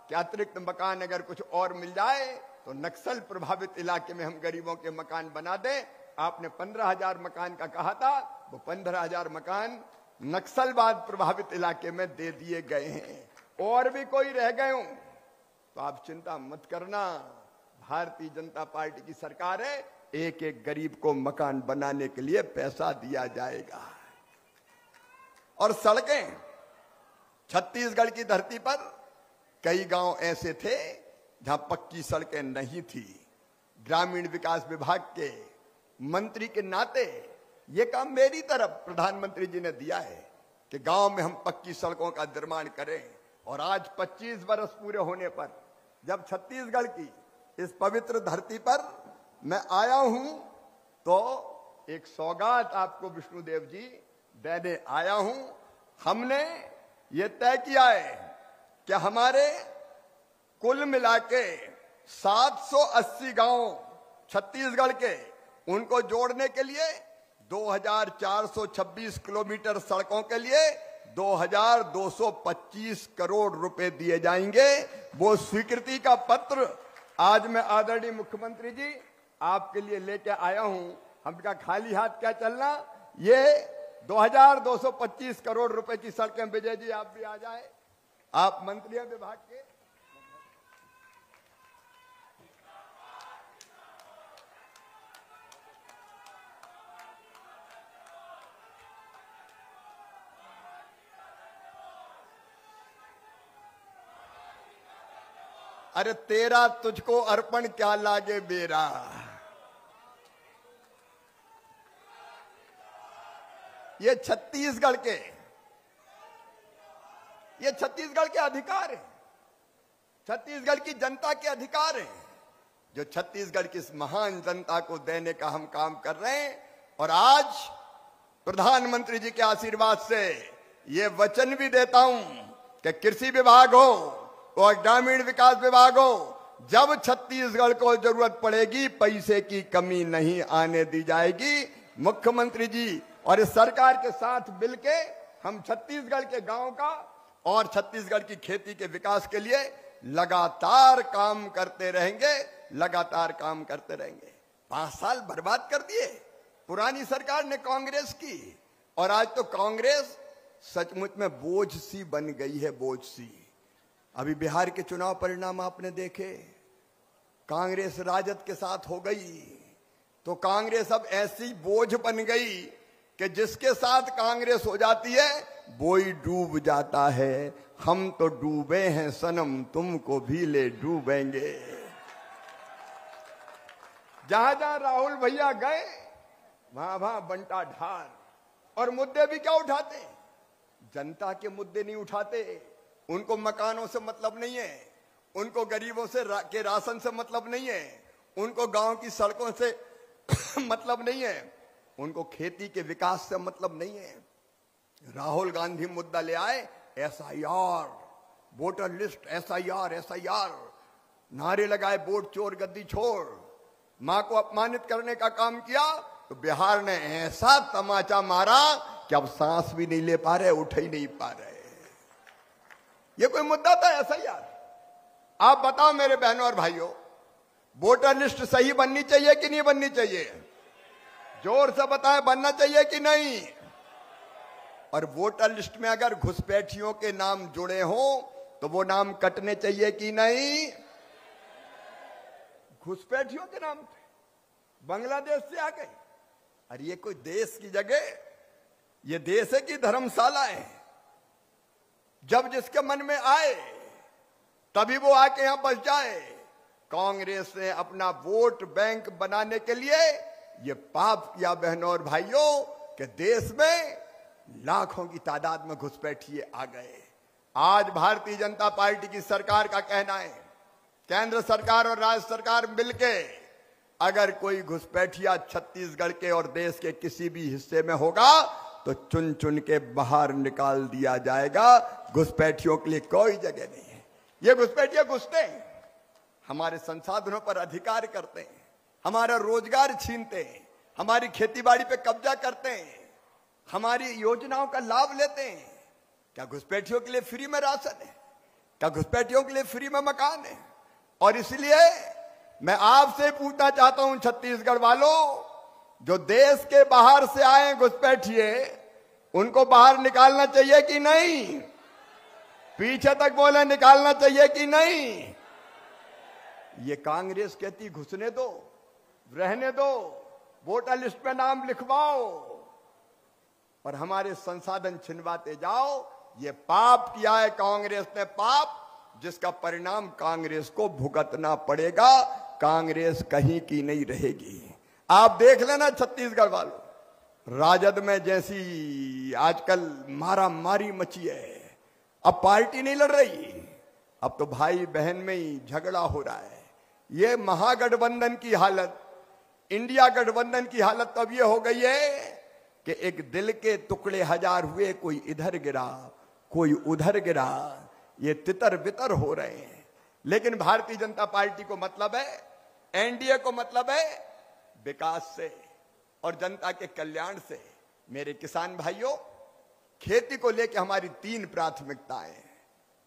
कि अतिरिक्त मकान अगर कुछ और मिल जाए तो नक्सल प्रभावित इलाके में हम गरीबों के मकान बना दें। आपने 15,000 मकान का कहा था, वो 15,000 मकान नक्सलवाद प्रभावित इलाके में दे दिए गए हैं। और भी कोई रह गए हों तो आप चिंता मत करना, भारतीय जनता पार्टी की सरकार है, एक एक गरीब को मकान बनाने के लिए पैसा दिया जाएगा। और सड़कें, छत्तीसगढ़ की धरती पर कई गांव ऐसे थे जहां पक्की सड़कें नहीं थी। ग्रामीण विकास विभाग के मंत्री के नाते यह काम मेरी तरफ प्रधानमंत्री जी ने दिया है कि गांव में हम पक्की सड़कों का निर्माण करें। और आज 25 वर्ष पूरे होने पर जब छत्तीसगढ़ की इस पवित्र धरती पर मैं आया हूं तो एक सौगात आपको विष्णुदेव जी देने आया हूं। हमने ये तय किया है कि हमारे कुल मिला के 780 गांव छत्तीसगढ़ के उनको जोड़ने के लिए 2426 किलोमीटर सड़कों के लिए 2225 करोड़ रुपए दिए जाएंगे। वो स्वीकृति का पत्र आज मैं आदरणीय मुख्यमंत्री जी आपके लिए लेके आया हूं। हमका खाली हाथ क्या चलना। ये 2225 करोड़ रुपए की सड़कें, विजय जी आप भी आ जाए, आप मंत्री हैं विभाग के। अरे तेरा तुझको अर्पण क्या लागे बेरा। ये छत्तीसगढ़ के अधिकार है, छत्तीसगढ़ की जनता के अधिकार है, जो छत्तीसगढ़ की इस महान जनता को देने का हम काम कर रहे हैं। और आज प्रधानमंत्री जी के आशीर्वाद से ये वचन भी देता हूं कि कृषि विभाग हो और ग्रामीण विकास विभाग हो, जब छत्तीसगढ़ को जरूरत पड़ेगी पैसे की कमी नहीं आने दी जाएगी। मुख्यमंत्री जी और इस सरकार के साथ मिलके हम छत्तीसगढ़ के गांव का और छत्तीसगढ़ की खेती के विकास के लिए लगातार काम करते रहेंगे, लगातार काम करते रहेंगे। 5 साल बर्बाद कर दिए पुरानी सरकार ने कांग्रेस की, और आज तो कांग्रेस सचमुच में बोझ सी बन गई है, बोझ सी। अभी बिहार के चुनाव परिणाम आपने देखे, कांग्रेस राजद के साथ हो गई तो कांग्रेस अब ऐसी बोझ बन गई कि जिसके साथ कांग्रेस हो जाती है वो ही डूब जाता है। हम तो डूबे हैं सनम, तुमको भी ले डूबेंगे। जहां जहां राहुल भैया गए वहां वहां बंटा ढाल। और मुद्दे भी क्या उठाते, जनता के मुद्दे नहीं उठाते। उनको मकानों से मतलब नहीं है, उनको गरीबों से के राशन से मतलब नहीं है, उनको गांव की सड़कों से मतलब नहीं है, उनको खेती के विकास से मतलब नहीं है। राहुल गांधी मुद्दा ले आए SIR, वोटर लिस्ट, SIR, नारे लगाए वोट चोर गद्दी छोड़, मां को अपमानित करने का काम किया। तो बिहार ने ऐसा तमाचा मारा कि अब सांस भी नहीं ले पा रहे, उठ ही नहीं पा रहे। ये कोई मुद्दा था SIR? आप बताओ मेरे बहनों और भाइयों, वोटर लिस्ट सही बननी चाहिए कि नहीं बननी चाहिए? जोर से बताएं, बनना चाहिए कि नहीं? और वोटर लिस्ट में अगर घुसपैठियों के नाम जुड़े हों तो वो नाम कटने चाहिए कि नहीं? घुसपैठियों के नाम थे, बांग्लादेश से आ गए। अरे ये कोई देश की जगह, ये देश है कि धर्मशाला है? जब जिसके मन में आए तभी वो आके यहां बस जाए। कांग्रेस ने अपना वोट बैंक बनाने के लिए ये पाप किया बहनों और भाइयों कि देश में लाखों की तादाद में घुसपैठिए आ गए। आज भारतीय जनता पार्टी की सरकार का कहना है, केंद्र सरकार और राज्य सरकार मिलके अगर कोई घुसपैठिया छत्तीसगढ़ के और देश के किसी भी हिस्से में होगा तो चुन चुन के बाहर निकाल दिया जाएगा। घुसपैठियों के लिए कोई जगह नहीं है। ये घुसपैठिया घुसते हैं, हमारे संसाधनों पर अधिकार करते हैं, हमारा रोजगार छीनते हैं, हमारी खेतीबाड़ी पे कब्जा करते हैं, हमारी योजनाओं का लाभ लेते हैं। क्या घुसपैठियों के लिए फ्री में राशन है? क्या घुसपैठियों के लिए फ्री में मकान है? और इसलिए मैं आपसे पूछना चाहता हूं छत्तीसगढ़ वालों, जो देश के बाहर से आए घुसपैठिए, उनको बाहर निकालना चाहिए कि नहीं? पीछे तक बोले, निकालना चाहिए कि नहीं? ये कांग्रेस कहती घुसने दो, रहने दो, वोटर लिस्ट में नाम लिखवाओ और हमारे संसाधन छिनवाते जाओ। ये पाप किया है कांग्रेस ने, पाप जिसका परिणाम कांग्रेस को भुगतना पड़ेगा। कांग्रेस कहीं की नहीं रहेगी। आप देख लेना छत्तीसगढ़ वालों, राजद में जैसी आजकल मारा मारी मची है, अब पार्टी नहीं लड़ रही, अब तो भाई बहन में ही झगड़ा हो रहा है। ये महागठबंधन की हालत, इंडिया गठबंधन की हालत तब ये हो गई है कि एक दिल के टुकड़े हजार हुए, कोई इधर गिरा कोई उधर गिरा, ये तितर बितर हो रहे हैं। लेकिन भारतीय जनता पार्टी को मतलब है, एनडीए को मतलब है विकास से और जनता के कल्याण से। मेरे किसान भाइयों, खेती को लेकर हमारी 3 प्राथमिकताएं।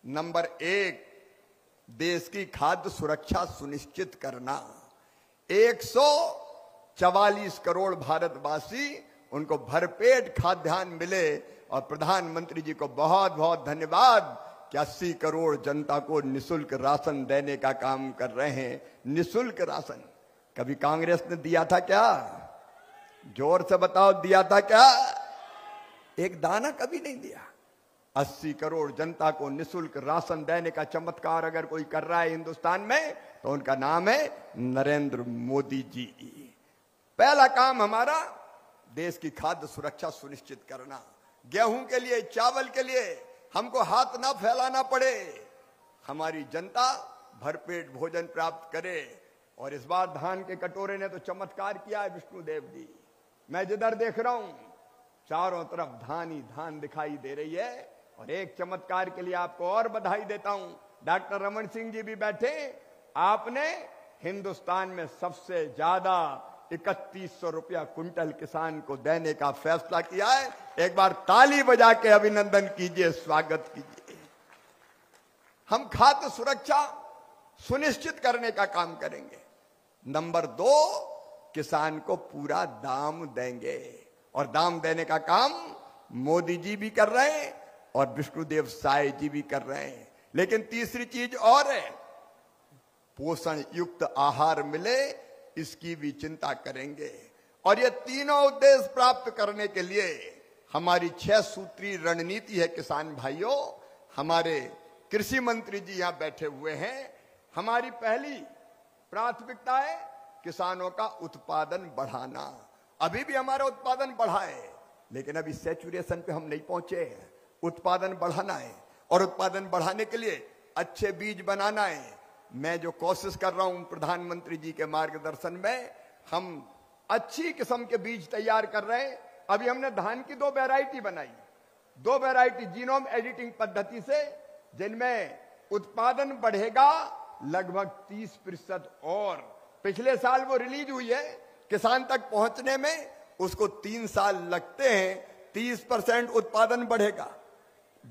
नंबर 1, देश की खाद्य सुरक्षा सुनिश्चित करना। 144 करोड़ भारतवासी, उनको भरपेट खाद्यान्न मिले। और प्रधानमंत्री जी को बहुत बहुत धन्यवाद कि 80 करोड़ जनता को निशुल्क राशन देने का काम कर रहे हैं। निशुल्क राशन कभी कांग्रेस ने दिया था क्या? जोर से बताओ, दिया था क्या? एक दाना कभी नहीं दिया। 80 करोड़ जनता को निशुल्क राशन देने का चमत्कार अगर कोई कर रहा है हिंदुस्तान में, तो उनका नाम है नरेंद्र मोदी जी। पहला काम हमारा देश की खाद्य सुरक्षा सुनिश्चित करना। गेहूं के लिए, चावल के लिए हमको हाथ ना फैलाना पड़े, हमारी जनता भरपेट भोजन प्राप्त करे। और इस बार धान के कटोरे ने तो चमत्कार किया है विष्णुदेव जी। मैं जिधर देख रहा हूं चारों तरफ धान ही धान दिखाई दे रही है। और एक चमत्कार के लिए आपको और बधाई देता हूं, डॉक्टर रमन सिंह जी भी बैठे, आपने हिंदुस्तान में सबसे ज्यादा 3100 रुपया कुंटल किसान को देने का फैसला किया है। एक बार ताली बजा के अभिनंदन कीजिए, स्वागत कीजिए। हम खाद्य सुरक्षा सुनिश्चित करने का काम करेंगे। नंबर 2, किसान को पूरा दाम देंगे। और दाम देने का काम मोदी जी भी कर रहे हैं और विष्णुदेव साय जी भी कर रहे हैं। लेकिन तीसरी चीज और है, पोषण युक्त आहार मिले, इसकी भी चिंता करेंगे। और ये तीनों उद्देश्य प्राप्त करने के लिए हमारी 6 सूत्री रणनीति है। किसान भाइयों, हमारे कृषि मंत्री जी यहां बैठे हुए हैं। हमारी पहली प्राथमिकता है किसानों का उत्पादन बढ़ाना। अभी भी हमारा उत्पादन बढ़ा है, लेकिन अभी सैचुरेशन पे हम नहीं पहुंचे हैं। उत्पादन बढ़ाना है और उत्पादन बढ़ाने के लिए अच्छे बीज बनाना है। मैं जो कोशिश कर रहा हूं प्रधानमंत्री जी के मार्गदर्शन में, हम अच्छी किस्म के बीज तैयार कर रहे हैं। अभी हमने धान की 2 वैरायटी बनाई, 2 वैरायटी जीनोम एडिटिंग पद्धति से, जिनमें उत्पादन बढ़ेगा लगभग 30% और पिछले साल वो रिलीज हुई है। किसान तक पहुंचने में उसको 3 साल लगते हैं। 30% उत्पादन बढ़ेगा।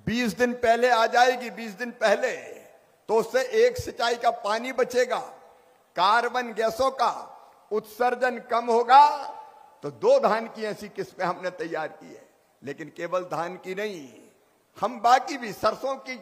20 दिन पहले आ जाएगी, 20 दिन पहले, तो उससे एक सिंचाई का पानी बचेगा, कार्बन गैसों का उत्सर्जन कम होगा। तो 2 धान की ऐसी किस्में हमने तैयार की है। लेकिन केवल धान की नहीं, हम बाकी भी, सरसों की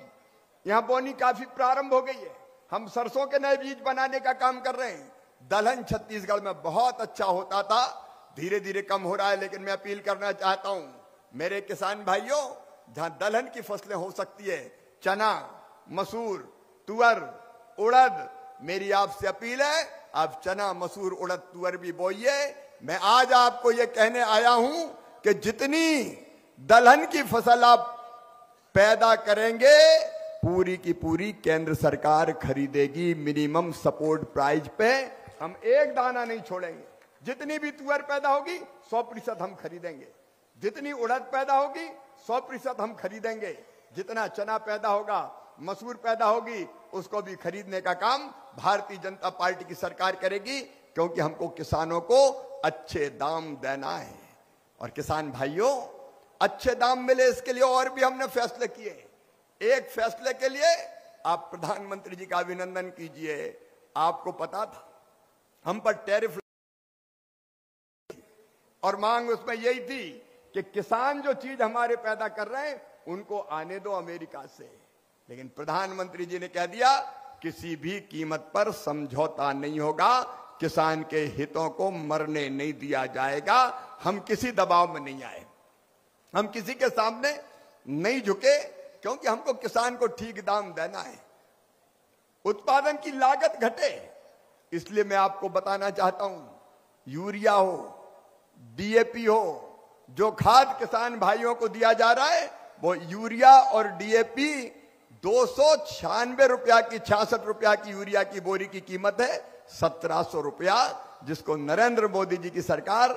यहां बोनी काफी प्रारंभ हो गई है। हम सरसों के नए बीज बनाने का काम कर रहे हैं। दलहन छत्तीसगढ़ में बहुत अच्छा होता था, धीरे धीरे कम हो रहा है। लेकिन मैं अपील करना चाहता हूं मेरे किसान भाइयों, जहां दलहन की फसलें हो सकती है, चना, मसूर, तुअर, उड़द, मेरी आपसे अपील है आप चना, मसूर, उड़द, तुअर भी बोइए। मैं आज आपको यह कहने आया हूं कि जितनी दलहन की फसल आप पैदा करेंगे, पूरी की पूरी केंद्र सरकार खरीदेगी मिनिमम सपोर्ट प्राइस पे। हम एक दाना नहीं छोड़ेंगे। जितनी भी तुअर पैदा होगी 100% हम खरीदेंगे। जितनी उड़द पैदा होगी 100% हम खरीदेंगे। जितना चना पैदा होगा, मसूर पैदा होगी, उसको भी खरीदने का काम भारतीय जनता पार्टी की सरकार करेगी, क्योंकि हमको किसानों को अच्छे दाम देना है। और किसान भाइयों, अच्छे दाम मिले इसके लिए और भी हमने फैसले किए। एक फैसले के लिए आप प्रधानमंत्री जी का अभिनंदन कीजिए। आपको पता था हम पर टैरिफ और मांग उसमें यही थी कि किसान जो चीज हमारे पैदा कर रहे हैं उनको आने दो अमेरिका से। लेकिन प्रधानमंत्री जी ने कह दिया किसी भी कीमत पर समझौता नहीं होगा, किसान के हितों को मरने नहीं दिया जाएगा। हम किसी दबाव में नहीं आए, हम किसी के सामने नहीं झुके। क्योंकि हमको किसान को ठीक दाम देना है, उत्पादन की लागत घटे। इसलिए मैं आपको बताना चाहता हूं, यूरिया हो, डीएपी हो, जो खाद किसान भाइयों को दिया जा रहा है, वो यूरिया और डीएपी 296 रुपया की, 66 रुपया की यूरिया की बोरी की कीमत है, 1700 रुपया, जिसको नरेंद्र मोदी जी की सरकार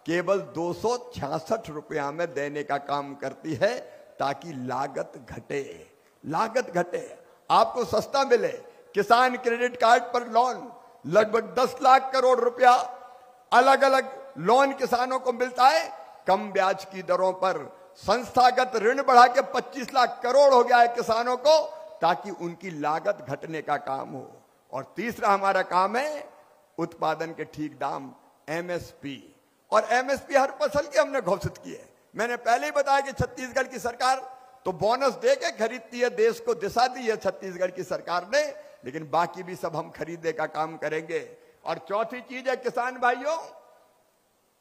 केवल 266 रुपया में देने का काम करती है, ताकि लागत घटे, लागत घटे, आपको सस्ता मिले। किसान क्रेडिट कार्ड पर लोन लगभग 10 लाख करोड़ रुपया अलग अलग लोन किसानों को मिलता है, कम ब्याज की दरों पर। संस्थागत ऋण बढ़ा के 25 लाख करोड़ हो गया है किसानों को, ताकि उनकी लागत घटने का काम हो। और तीसरा हमारा काम है उत्पादन के ठीक दाम, एमएसपी। और एमएसपी हर फसल के हमने घोषित की है। मैंने पहले ही बताया कि छत्तीसगढ़ की सरकार तो बोनस दे के खरीदती है, देश को दिशा दी है छत्तीसगढ़ की सरकार ने, लेकिन बाकी भी सब हम खरीदने का काम करेंगे। और चौथी चीज है किसान भाइयों,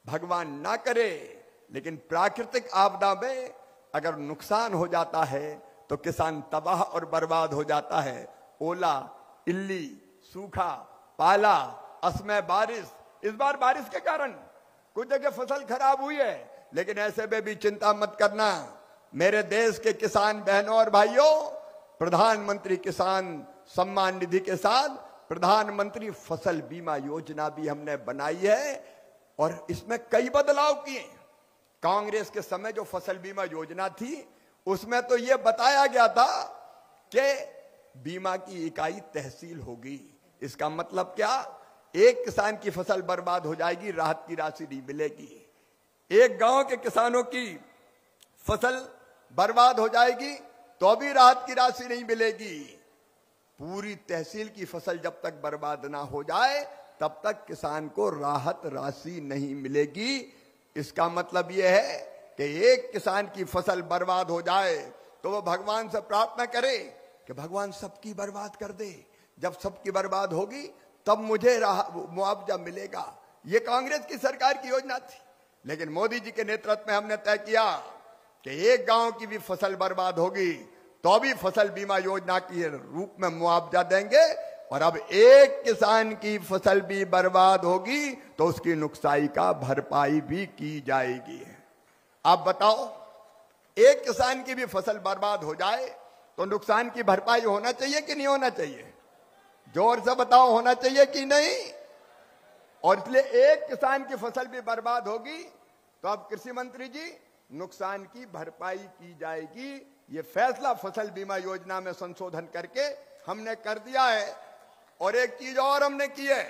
भगवान ना करे लेकिन प्राकृतिक आपदा में अगर नुकसान हो जाता है तो किसान तबाह और बर्बाद हो जाता है। ओला, इल्ली, सूखा, पाला, असमय बारिश। इस बार बारिश के कारण कुछ जगह फसल खराब हुई है, लेकिन ऐसे में भी चिंता मत करना मेरे देश के किसान बहनों और भाइयों। प्रधानमंत्री किसान सम्मान निधि के साथ प्रधानमंत्री फसल बीमा योजना भी हमने बनाई है, और इसमें कई बदलाव किए। कांग्रेस के समय जो फसल बीमा योजना थी, उसमें तो यह बताया गया था कि बीमा की इकाई तहसील होगी। इसका मतलब क्या? एक किसान की फसल बर्बाद हो जाएगी, राहत की राशि नहीं मिलेगी। एक गांव के किसानों की फसल बर्बाद हो जाएगी तो भी राहत की राशि नहीं मिलेगी। पूरी तहसील की फसल जब तक बर्बाद ना हो जाए तब तक किसान को राहत राशि नहीं मिलेगी। इसका मतलब यह है कि एक किसान की फसल बर्बाद हो जाए तो वो भगवान से प्रार्थना करे कि भगवान सबकी बर्बाद कर दे, जब सबकी बर्बाद होगी तब मुझे मुआवजा मिलेगा। ये कांग्रेस की सरकार की योजना थी, लेकिन मोदी जी के नेतृत्व में हमने तय किया कि एक गांव की भी फसल बर्बाद होगी तो भी फसल बीमा योजना के रूप में मुआवजा देंगे। और अब एक किसान की फसल भी बर्बाद होगी तो उसकी नुकसानी का भरपाई भी की जाएगी। आप बताओ, एक किसान की भी फसल बर्बाद हो जाए तो नुकसान की भरपाई होना चाहिए कि नहीं होना चाहिए? जोर से बताओ, होना चाहिए कि नहीं? और इसलिए एक किसान की फसल भी बर्बाद होगी तो अब कृषि मंत्री जी, नुकसान की भरपाई की जाएगी। ये फैसला फसल बीमा योजना में संशोधन करके हमने कर दिया है। और एक चीज और हमने की है,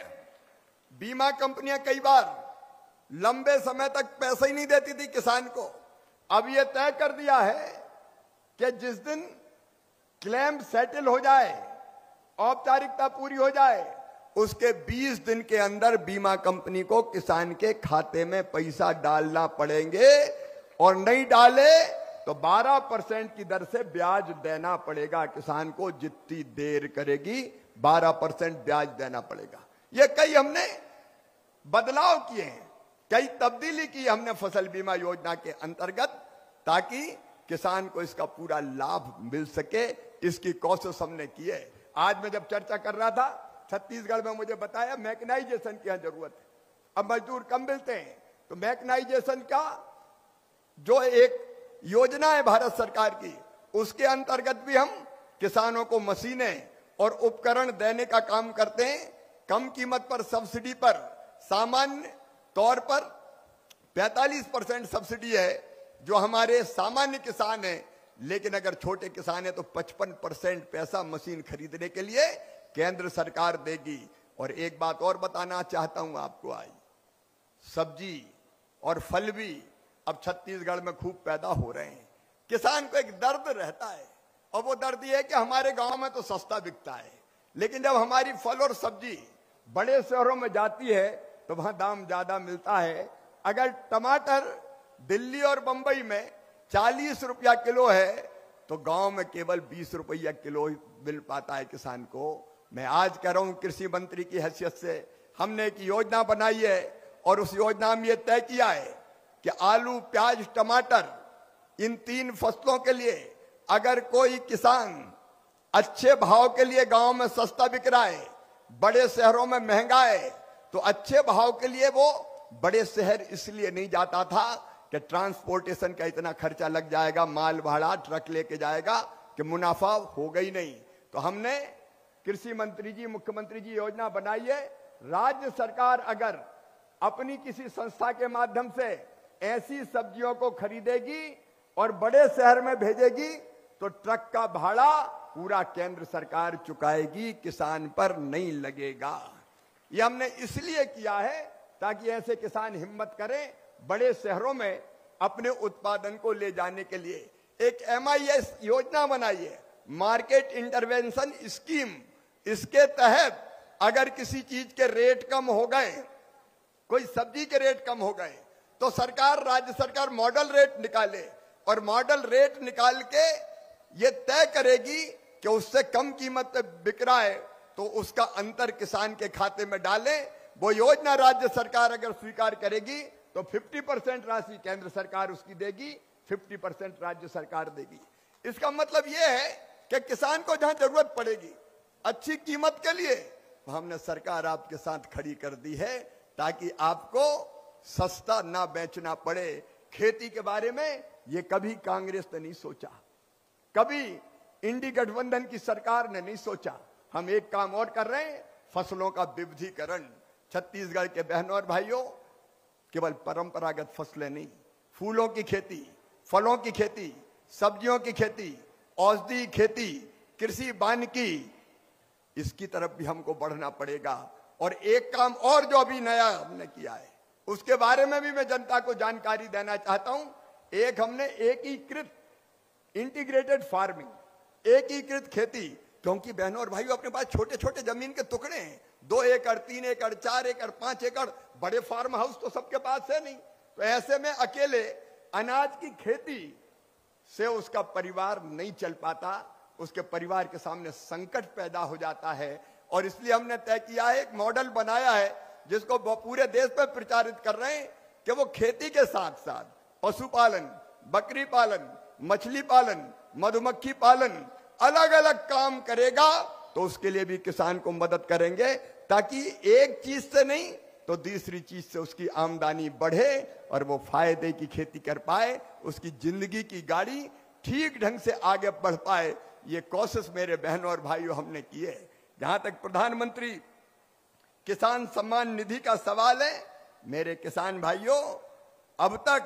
बीमा कंपनियां कई बार लंबे समय तक पैसे ही नहीं देती थी किसान को। अब ये तय कर दिया है कि जिस दिन क्लेम सेटल हो जाए, औपचारिकता पूरी हो जाए, उसके 20 दिन के अंदर बीमा कंपनी को किसान के खाते में पैसा डालना पड़ेंगे, और नहीं डाले तो 12% की दर से ब्याज देना पड़ेगा किसान को। जितनी देर करेगी 12% ब्याज देना पड़ेगा। ये कई हमने बदलाव किए हैं, कई तब्दीली की हमने फसल बीमा योजना के अंतर्गत, ताकि किसान को इसका पूरा लाभ मिल सके। इसकी कोशिश हमने की है। आज मैं जब चर्चा कर रहा था, छत्तीसगढ़ में मुझे बताया मैकेनाइजेशन की जरूरत है, अब मजदूर कम मिलते हैं, तो मैकेनाइजेशन का जो एक योजना है भारत सरकार की, उसके अंतर्गत भी हम किसानों को मशीनें और उपकरण देने का काम करते हैं। कम कीमत पर सब्सिडी पर, सामान्य तौर पर 45% सब्सिडी है जो हमारे सामान्य किसान हैं, लेकिन अगर छोटे किसान हैं तो 55% पैसा मशीन खरीदने के लिए केंद्र सरकार देगी। और एक बात और बताना चाहता हूं आपको, आज सब्जी और फल भी अब छत्तीसगढ़ में खूब पैदा हो रहे हैं। किसान को एक दर्द रहता है, और वो दर्द ये है कि हमारे गांव में तो सस्ता बिकता है, लेकिन जब हमारी फल और सब्जी बड़े शहरों में जाती है तो वहां दाम ज्यादा मिलता है। अगर टमाटर दिल्ली और बंबई में 40 रुपया किलो है तो गांव में केवल 20 रुपया किलो मिल पाता है किसान को। मैं आज कह रहा हूं, कृषि मंत्री की हैसियत से हमने एक योजना बनाई है, और उस योजना में यह तय किया है कि आलू, प्याज, टमाटर, इन 3 फसलों के लिए अगर कोई किसान अच्छे भाव के लिए गांव में सस्ता बिक रहा है, बड़े शहरों में महंगा है, तो अच्छे भाव के लिए वो बड़े शहर इसलिए नहीं जाता था कि ट्रांसपोर्टेशन का इतना खर्चा लग जाएगा, माल भाड़ा ट्रक लेके जाएगा कि मुनाफा होगा ही नहीं। तो हमने कृषि मंत्री जी, मुख्यमंत्री जी योजना बनाई है। राज्य सरकार अगर अपनी किसी संस्था के माध्यम से ऐसी सब्जियों को खरीदेगी और बड़े शहर में भेजेगी तो ट्रक का भाड़ा पूरा केंद्र सरकार चुकाएगी, किसान पर नहीं लगेगा। ये हमने इसलिए किया है ताकि ऐसे किसान हिम्मत करें बड़े शहरों में अपने उत्पादन को ले जाने के लिए। एक MIS योजना बनाई है, मार्केट इंटरवेंशन स्कीम। इसके तहत अगर किसी चीज के रेट कम हो गए, कोई सब्जी के रेट कम हो गए, तो सरकार, राज्य सरकार मॉडल रेट निकाले और मॉडल रेट निकाल के ये तय करेगी कि उससे कम कीमत पे बिक रहा है तो उसका अंतर किसान के खाते में डाले। वो योजना राज्य सरकार अगर स्वीकार करेगी तो 50% राशि केंद्र सरकार उसकी देगी, 50% राज्य सरकार देगी। इसका मतलब यह है कि किसान को जहां जरूरत पड़ेगी अच्छी कीमत के लिए, हमने सरकार आपके साथ खड़ी कर दी है ताकि आपको सस्ता ना बेचना पड़े। खेती के बारे में ये कभी कांग्रेस ने नहीं सोचा, कभी इंडी गठबंधन की सरकार ने नहीं सोचा। हम एक काम और कर रहे हैं, फसलों का विविधीकरण। छत्तीसगढ़ के बहनों और भाइयों, केवल परंपरागत फसलें नहीं, फूलों की खेती, फलों की खेती, सब्जियों की खेती, औषधि खेती, कृषि वानिकी, इसकी तरफ भी हमको बढ़ना पड़ेगा। और एक काम और जो अभी नया हमने किया है उसके बारे में भी मैं जनता को जानकारी देना चाहता हूं। एक हमने एकीकृत इंटीग्रेटेड फार्मिंग, एकीकृत खेती, क्योंकि बहनों और भाइयों अपने पास छोटे छोटे जमीन के टुकड़े हैं, 2 एकड़, 3 एकड़, 4 एकड़, 5 एकड़, बड़े फार्म हाउस तो सबके पास है नहीं। तो ऐसे में अकेले अनाज की खेती से उसका परिवार नहीं चल पाता, उसके परिवार के सामने संकट पैदा हो जाता है। और इसलिए हमने तय किया है, एक मॉडल बनाया है जिसको पूरे देश में प्रचारित कर रहे हैं कि वो खेती के साथ साथ पशुपालन, बकरी पालन, मछली पालन, मधुमक्खी पालन, अलग अलग काम करेगा। तो उसके लिए भी किसान को मदद करेंगे ताकि एक चीज से नहीं तो दूसरी चीज से उसकी आमदनी बढ़े और वो फायदे की खेती कर पाए, उसकी जिंदगी की गाड़ी ठीक ढंग से आगे बढ़ पाए। ये कोशिश मेरे बहनों और भाइयों हमने की है। जहां तक प्रधानमंत्री किसान सम्मान निधि का सवाल है, मेरे किसान भाइयों, अब तक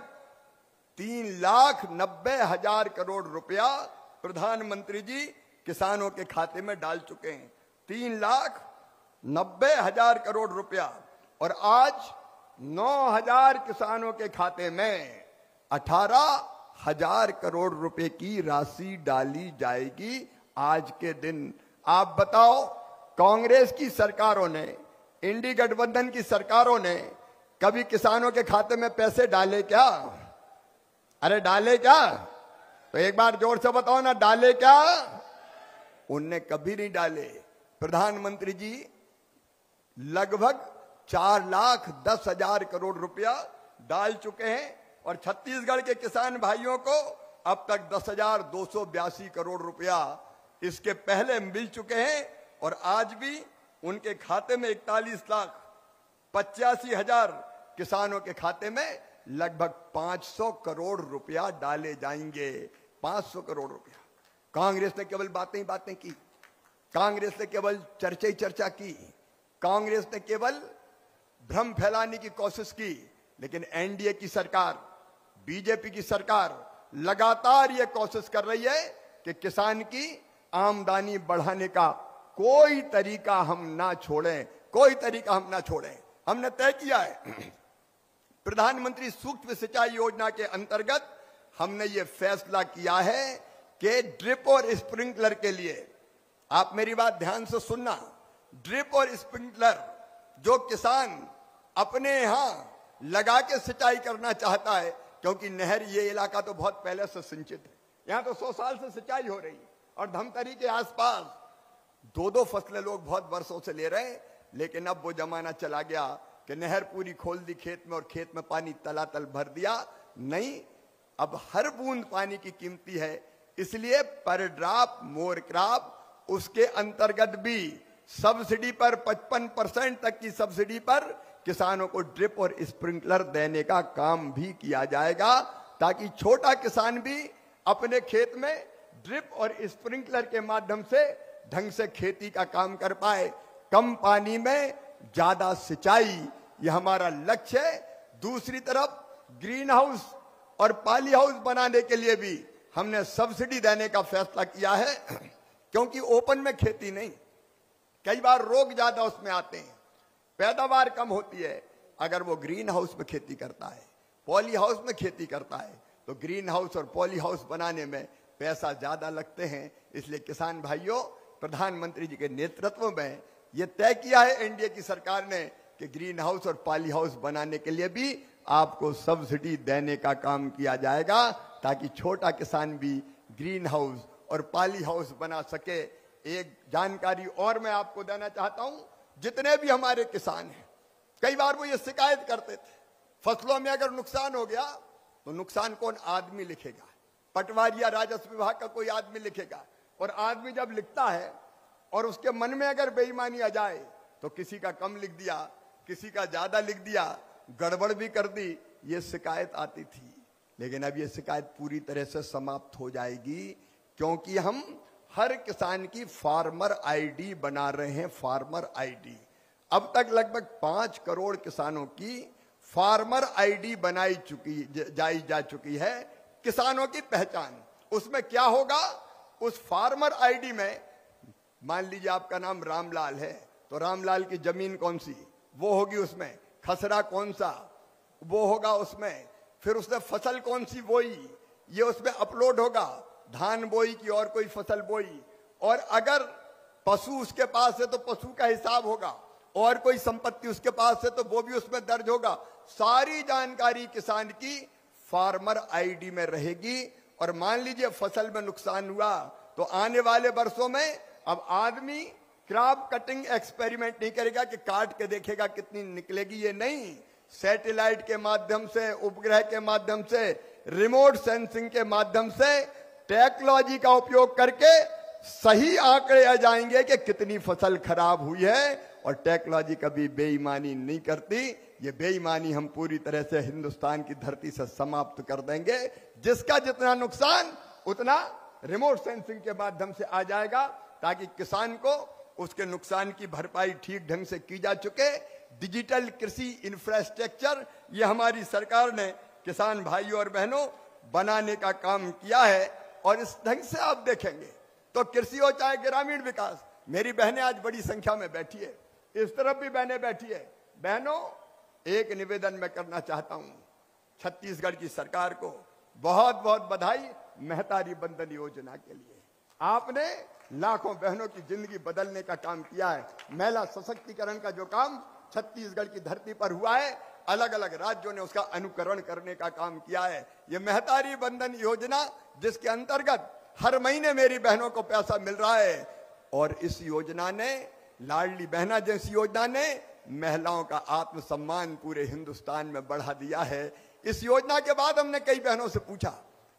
3,90,000 करोड़ रुपया प्रधानमंत्री जी किसानों के खाते में डाल चुके हैं। 3,90,000 करोड़ रुपया। और आज 9,000 किसानों के खाते में 18,000 करोड़ रुपए की राशि डाली जाएगी आज के दिन। आप बताओ, कांग्रेस की सरकारों ने, इंडी गठबंधन की सरकारों ने कभी किसानों के खाते में पैसे डाले क्या? अरे डाले क्या? तो एक बार जोर से बताओ ना, डाले क्या? उनने कभी नहीं डाले। प्रधानमंत्री जी लगभग 4,10,000 करोड़ रुपया डाल चुके हैं और छत्तीसगढ़ के किसान भाइयों को अब तक 10,282 करोड़ रुपया इसके पहले मिल चुके हैं। और आज भी उनके खाते में 41,85,000 किसानों के खाते में लगभग 500 करोड़ रुपया डाले जाएंगे। 500 करोड़ रुपया। कांग्रेस ने केवल बातें ही बातें की, कांग्रेस ने केवल चर्चा ही चर्चा की, कांग्रेस ने केवल भ्रम फैलाने की कोशिश की। लेकिन एनडीए की सरकार, बीजेपी की सरकार लगातार यह कोशिश कर रही है कि किसान की आमदनी बढ़ाने का कोई तरीका हम ना छोड़ें, कोई तरीका हम ना छोड़ें। हमने तय किया है, प्रधानमंत्री सूक्ष्म सिंचाई योजना के अंतर्गत हमने ये फैसला किया है कि ड्रिप और स्प्रिंकलर के लिए, आप मेरी बात ध्यान से सुनना, ड्रिप और स्प्रिंकलर जो किसान अपने यहां लगा के सिंचाई करना चाहता है, क्योंकि नहर ये इलाका तो बहुत पहले से सिंचित है, यहां तो 100 साल से सिंचाई हो रही है और धमतरी के आसपास 2-2 फसलें लोग बहुत वर्षों से ले रहे हैं। लेकिन अब वो जमाना चला गया कि नहर पूरी खोल दी खेत में और खेत में पानी तलातल भर दिया। नहीं, अब हर बूंद पानी की कीमती है, इसलिए पर ड्रॉप मोर क्रॉप, उसके अंतर्गत भी सब्सिडी पर 55% तक की सब्सिडी पर किसानों को ड्रिप और स्प्रिंकलर देने का काम भी किया जाएगा, ताकि छोटा किसान भी अपने खेत में ड्रिप और स्प्रिंकलर के माध्यम से ढंग से खेती का काम कर पाए। कम पानी में ज्यादा सिंचाई, यह हमारा लक्ष्य है। दूसरी तरफ ग्रीन हाउस और पॉली हाउस बनाने के लिए भी हमने सब्सिडी देने का फैसला किया है, क्योंकि ओपन में खेती नहीं, कई बार रोग ज्यादा उसमें आते हैं, पैदावार कम होती है। अगर वो ग्रीन हाउस में खेती करता है, पॉली हाउस में खेती करता है, तो ग्रीन हाउस और पॉली हाउस बनाने में पैसा ज्यादा लगते हैं। इसलिए किसान भाइयों, प्रधानमंत्री जी के नेतृत्व में यह तय किया है एनडीए की सरकार ने कि ग्रीन हाउस और पॉली हाउस बनाने के लिए भी आपको सब्सिडी देने का काम किया जाएगा, ताकि छोटा किसान भी ग्रीन हाउस और पॉली हाउस बना सके। एक जानकारी और मैं आपको देना चाहता हूं, जितने भी हमारे किसान हैं, कई बार वो ये शिकायत करते थे, फसलों में अगर नुकसान हो गया तो नुकसान कौन आदमी लिखेगा, पटवारी या राजस्व विभाग का कोई आदमी लिखेगा। और आदमी जब लिखता है और उसके मन में अगर बेईमानी आ जाए तो किसी का कम लिख दिया, किसी का ज्यादा लिख दिया, गड़बड़ भी कर दी, ये शिकायत आती थी। लेकिन अब ये शिकायत पूरी तरह से समाप्त हो जाएगी, क्योंकि हम हर किसान की फार्मर आईडी बना रहे हैं। फार्मर आईडी अब तक लगभग 5 करोड़ किसानों की फार्मर आईडी बनाई जा चुकी है, किसानों की पहचान। उसमें क्या होगा, उस फार्मर आईडी में मान लीजिए आपका नाम रामलाल है, तो रामलाल की जमीन कौन सी वो होगी, उसमें खसरा कौन सा वो होगा उसमें, फिर उसने फसल कौन सी बोई ये उसमें अपलोड होगा, धान बोई की और कोई फसल बोई, और अगर पशु उसके पास है तो पशु का हिसाब होगा, और कोई संपत्ति उसके पास है तो वो भी उसमें दर्ज होगा। सारी जानकारी किसान की फार्मर आईडी में रहेगी। और मान लीजिए फसल में नुकसान हुआ तो आने वाले वर्षों में अब आदमी क्रॉप कटिंग एक्सपेरिमेंट नहीं करेगा कि काट के देखेगा कितनी निकलेगी, ये नहीं, सैटेलाइट के माध्यम से, उपग्रह के माध्यम से, रिमोट सेंसिंग के माध्यम से, टेक्नोलॉजी का उपयोग करके सही आंकड़े आ जाएंगे कि कितनी फसल खराब हुई है। और टेक्नोलॉजी कभी बेईमानी नहीं करती, ये बेईमानी हम पूरी तरह से हिंदुस्तान की धरती से समाप्त कर देंगे। जिसका जितना नुकसान उतना रिमोट सेंसिंग के माध्यम से आ जाएगा, ताकि किसान को उसके नुकसान की भरपाई ठीक ढंग से की जा चुके। डिजिटल कृषि इंफ्रास्ट्रक्चर ये हमारी सरकार ने किसान भाइयों और बहनों बनाने का काम किया है। और इस ढंग से आप देखेंगे तो कृषि हो चाहे ग्रामीण विकास, मेरी बहनें आज बड़ी संख्या में बैठी है, इस तरफ भी बहनें बैठी है। बहनों, एक निवेदन मैं करना चाहता हूं छत्तीसगढ़ की सरकार को, बहुत बहुत बधाई महतारी बंधन योजना के लिए। आपने लाखों बहनों की जिंदगी बदलने का काम किया है। महिला सशक्तिकरण का जो काम छत्तीसगढ़ की धरती पर हुआ है, अलग अलग राज्यों ने उसका अनुकरण करने का काम किया है। ये महतारी बंधन योजना, जिसके अंतर्गत हर महीने मेरी बहनों को पैसा मिल रहा है, और इस योजना ने, लाडली बहना जैसी योजना ने महिलाओं का आत्मसम्मान पूरे हिंदुस्तान में बढ़ा दिया है। इस योजना के बाद हमने कई बहनों से पूछा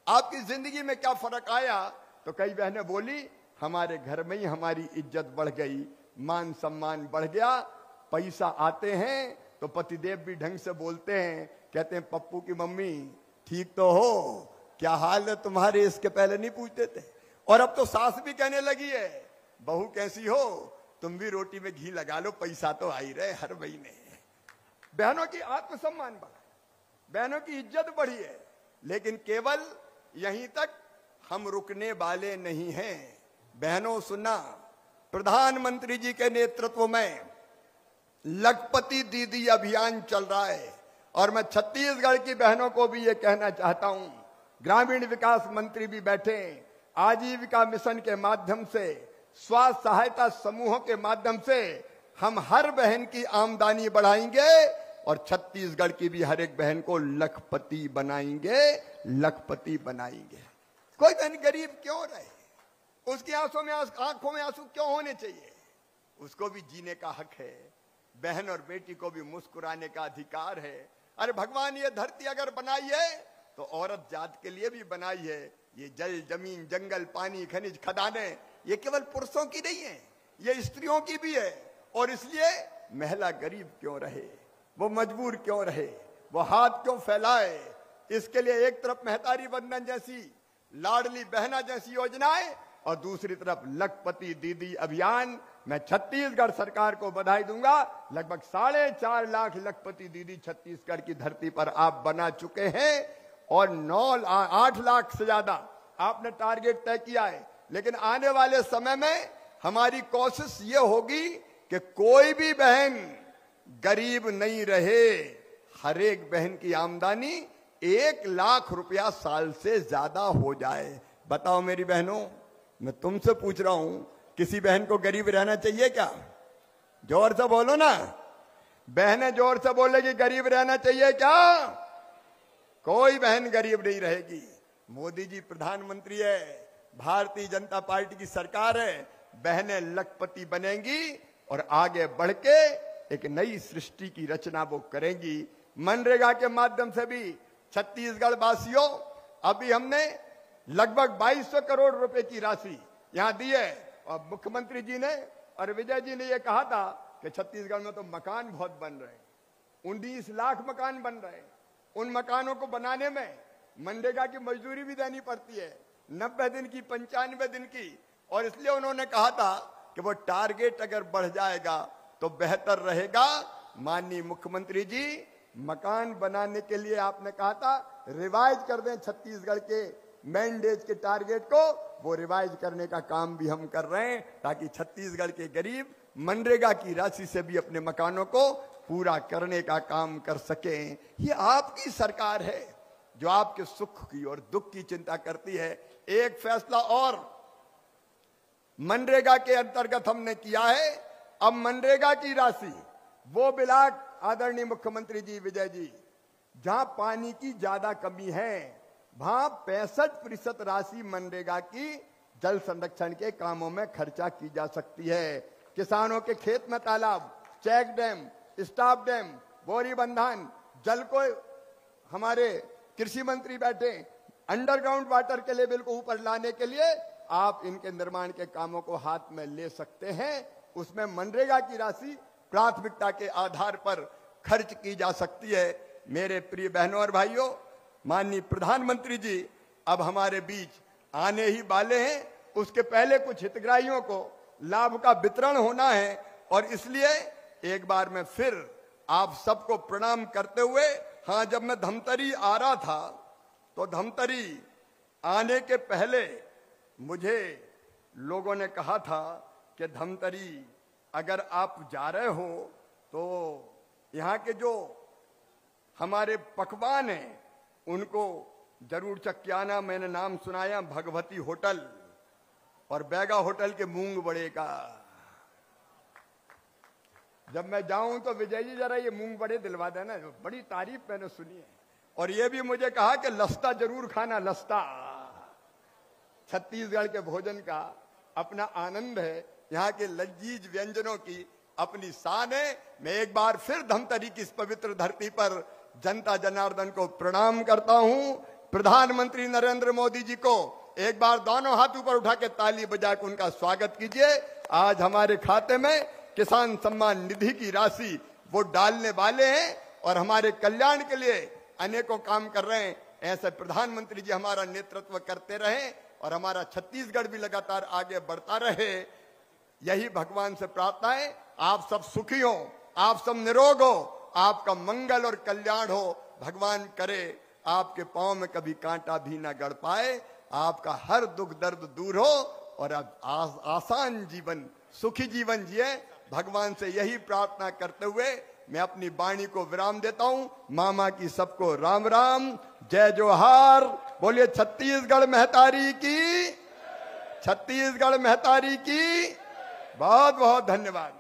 आपकी जिंदगी में क्या फर्क आया, तो कई बहनें बोली हमारे घर में ही हमारी इज्जत बढ़ गई, मान सम्मान बढ़ गया, पैसा आते हैं तो पतिदेव भी ढंग से बोलते हैं, कहते हैं पप्पू की मम्मी ठीक तो हो, क्या हाल है तुम्हारे, इसके पहले नहीं पूछते थे। और अब तो सास भी कहने लगी है बहू कैसी हो, तुम भी रोटी में घी लगा लो, पैसा तो आ ही रहे हर महीने। बहनों की आत्मसम्मान बढ़ा, बहनों की इज्जत बढ़ी है। लेकिन केवल यहीं तक हम रुकने वाले नहीं हैं। बहनों सुनना, प्रधानमंत्री जी के नेतृत्व में लखपति दीदी अभियान चल रहा है, और मैं छत्तीसगढ़ की बहनों को भी ये कहना चाहता हूं, ग्रामीण विकास मंत्री भी बैठे, आजीविका मिशन के माध्यम से, स्वास्थ्य सहायता समूहों के माध्यम से हम हर बहन की आमदनी बढ़ाएंगे और छत्तीसगढ़ की भी हर एक बहन को लखपति बनाएंगे, लखपति बनाएंगे। कोई बहन गरीब क्यों रहे, उसकी आंखों में आंसू क्यों होने चाहिए, उसको भी जीने का हक है, बहन और बेटी को भी मुस्कुराने का अधिकार है। अरे भगवान ये धरती अगर बनाई है तो औरत जात के लिए भी बनाई है। ये जल, जमीन, जंगल, पानी, खनिज, खदानें ये केवल पुरुषों की नहीं है, ये स्त्रियों की भी है। और इसलिए महिला गरीब क्यों रहे, वो मजबूर क्यों रहे, वो हाथ क्यों फैलाए, इसके लिए एक तरफ महतारी बंधन जैसी, लाडली बहना जैसी योजनाएं और दूसरी तरफ लखपति दीदी अभियान। मैं छत्तीसगढ़ सरकार को बधाई दूंगा। लगभग 4.5 लाख लखपति दीदी छत्तीसगढ़ की धरती पर आप बना चुके हैं और 8 लाख से ज्यादा आपने टारगेट तय किया है। लेकिन आने वाले समय में हमारी कोशिश ये होगी कि कोई भी बहन गरीब नहीं रहे। हर एक बहन की आमदनी 1 लाख रुपया साल से ज्यादा हो जाए। बताओ मेरी बहनों, मैं तुमसे पूछ रहा हूं, किसी बहन को गरीब रहना चाहिए क्या? जोर से बोलो ना, बहनें जोर से बोलेगी गरीब रहना चाहिए क्या? कोई बहन गरीब नहीं रहेगी। मोदी जी प्रधानमंत्री है, भारतीय जनता पार्टी की सरकार है, बहनें लखपति बनेंगी और आगे बढ़ के एक नई सृष्टि की रचना वो करेंगी। मनरेगा के माध्यम से भी छत्तीसगढ़ वासियों, अभी हमने लगभग 2200 करोड़ रुपए की राशि यहां दी है। और मुख्यमंत्री जी ने और विजय जी ने यह कहा था कि छत्तीसगढ़ में तो मकान बहुत बन रहे हैं, 19 लाख मकान बन रहे हैं। उन मकानों को बनाने में मनरेगा की मजदूरी भी देनी पड़ती है, 90 दिन की, 95 दिन की। और इसलिए उन्होंने कहा था कि वो टारगेट अगर बढ़ जाएगा तो बेहतर रहेगा। माननीय मुख्यमंत्री जी, मकान बनाने के लिए आपने कहा था रिवाइज कर दें छत्तीसगढ़ के मैंडेज के टारगेट को, वो रिवाइज करने का काम भी हम कर रहे हैं ताकि छत्तीसगढ़ के गरीब मनरेगा की राशि से भी अपने मकानों को पूरा करने का काम कर सकें। ये आपकी सरकार है जो आपके सुख की और दुख की चिंता करती है। एक फैसला और मनरेगा के अंतर्गत हमने किया है। अब मनरेगा की राशि वो ब्लॉक, आदरणीय मुख्यमंत्री जी, विजय जी, जहां पानी की ज्यादा कमी है वहां 65% राशि मनरेगा की जल संरक्षण के कामों में खर्चा की जा सकती है। किसानों के खेत में तालाब, चेक डैम, स्टॉप डैम, बोरी बंधान, जल को हमारे कृषि मंत्री बैठे, अंडरग्राउंड वाटर के लेवल को ऊपर लाने के लिए आप इनके निर्माण के कामों को हाथ में ले सकते हैं। उसमें मनरेगा की राशि प्राथमिकता के आधार पर खर्च की जा सकती है। मेरे प्रिय बहनों और भाइयों, माननीय प्रधानमंत्री जी अब हमारे बीच आने ही वाले हैं। उसके पहले कुछ हितग्राहियों को लाभ का वितरण होना है और इसलिए एक बार मैं फिर आप सबको प्रणाम करते हुए, हाँ, जब मैं धमतरी आ रहा था तो धमतरी आने के पहले मुझे लोगों ने कहा था कि धमतरी अगर आप जा रहे हो तो यहाँ के जो हमारे पकवान हैं उनको जरूर चखियाना। मैंने नाम सुनाया भगवती होटल और बैगा होटल के मूंग बड़े का। जब मैं जाऊं तो विजय जी जरा ये मूंग बड़े दिलवा देना, बड़ी तारीफ मैंने सुनी है। और ये भी मुझे कहा कि लस्ता जरूर खाना, लस्ता। छत्तीसगढ़ के भोजन का अपना आनंद है, यहाँ के लजीज व्यंजनों की अपनी शान है। मैं एक बार फिर धमतरी की इस पवित्र धरती पर जनता जनार्दन को प्रणाम करता हूं। प्रधानमंत्री नरेंद्र मोदी जी को एक बार दोनों हाथ ऊपर उठा के ताली बजा के उनका स्वागत कीजिए। आज हमारे खाते में किसान सम्मान निधि की राशि वो डालने वाले हैं और हमारे कल्याण के लिए अनेकों काम कर रहे हैं। ऐसे प्रधानमंत्री जी हमारा नेतृत्व करते रहे और हमारा छत्तीसगढ़ भी लगातार आगे बढ़ता रहे। यही भगवान से प्रार्थना है, आप सब सुखी हो, आप सब निरोग हो, आपका मंगल और कल्याण हो। भगवान करे आपके पांव में कभी कांटा भी ना गड़ पाए, आपका हर दुख दर्द दूर हो और आप आसान जीवन, सुखी जीवन जिए। भगवान से यही प्रार्थना करते हुए मैं अपनी वाणी को विराम देता हूं। मामा की सबको राम राम, जय जोहार। बोलिए छत्तीसगढ़ महतारी की, छत्तीसगढ़ महतारी की। बहुत बहुत धन्यवाद।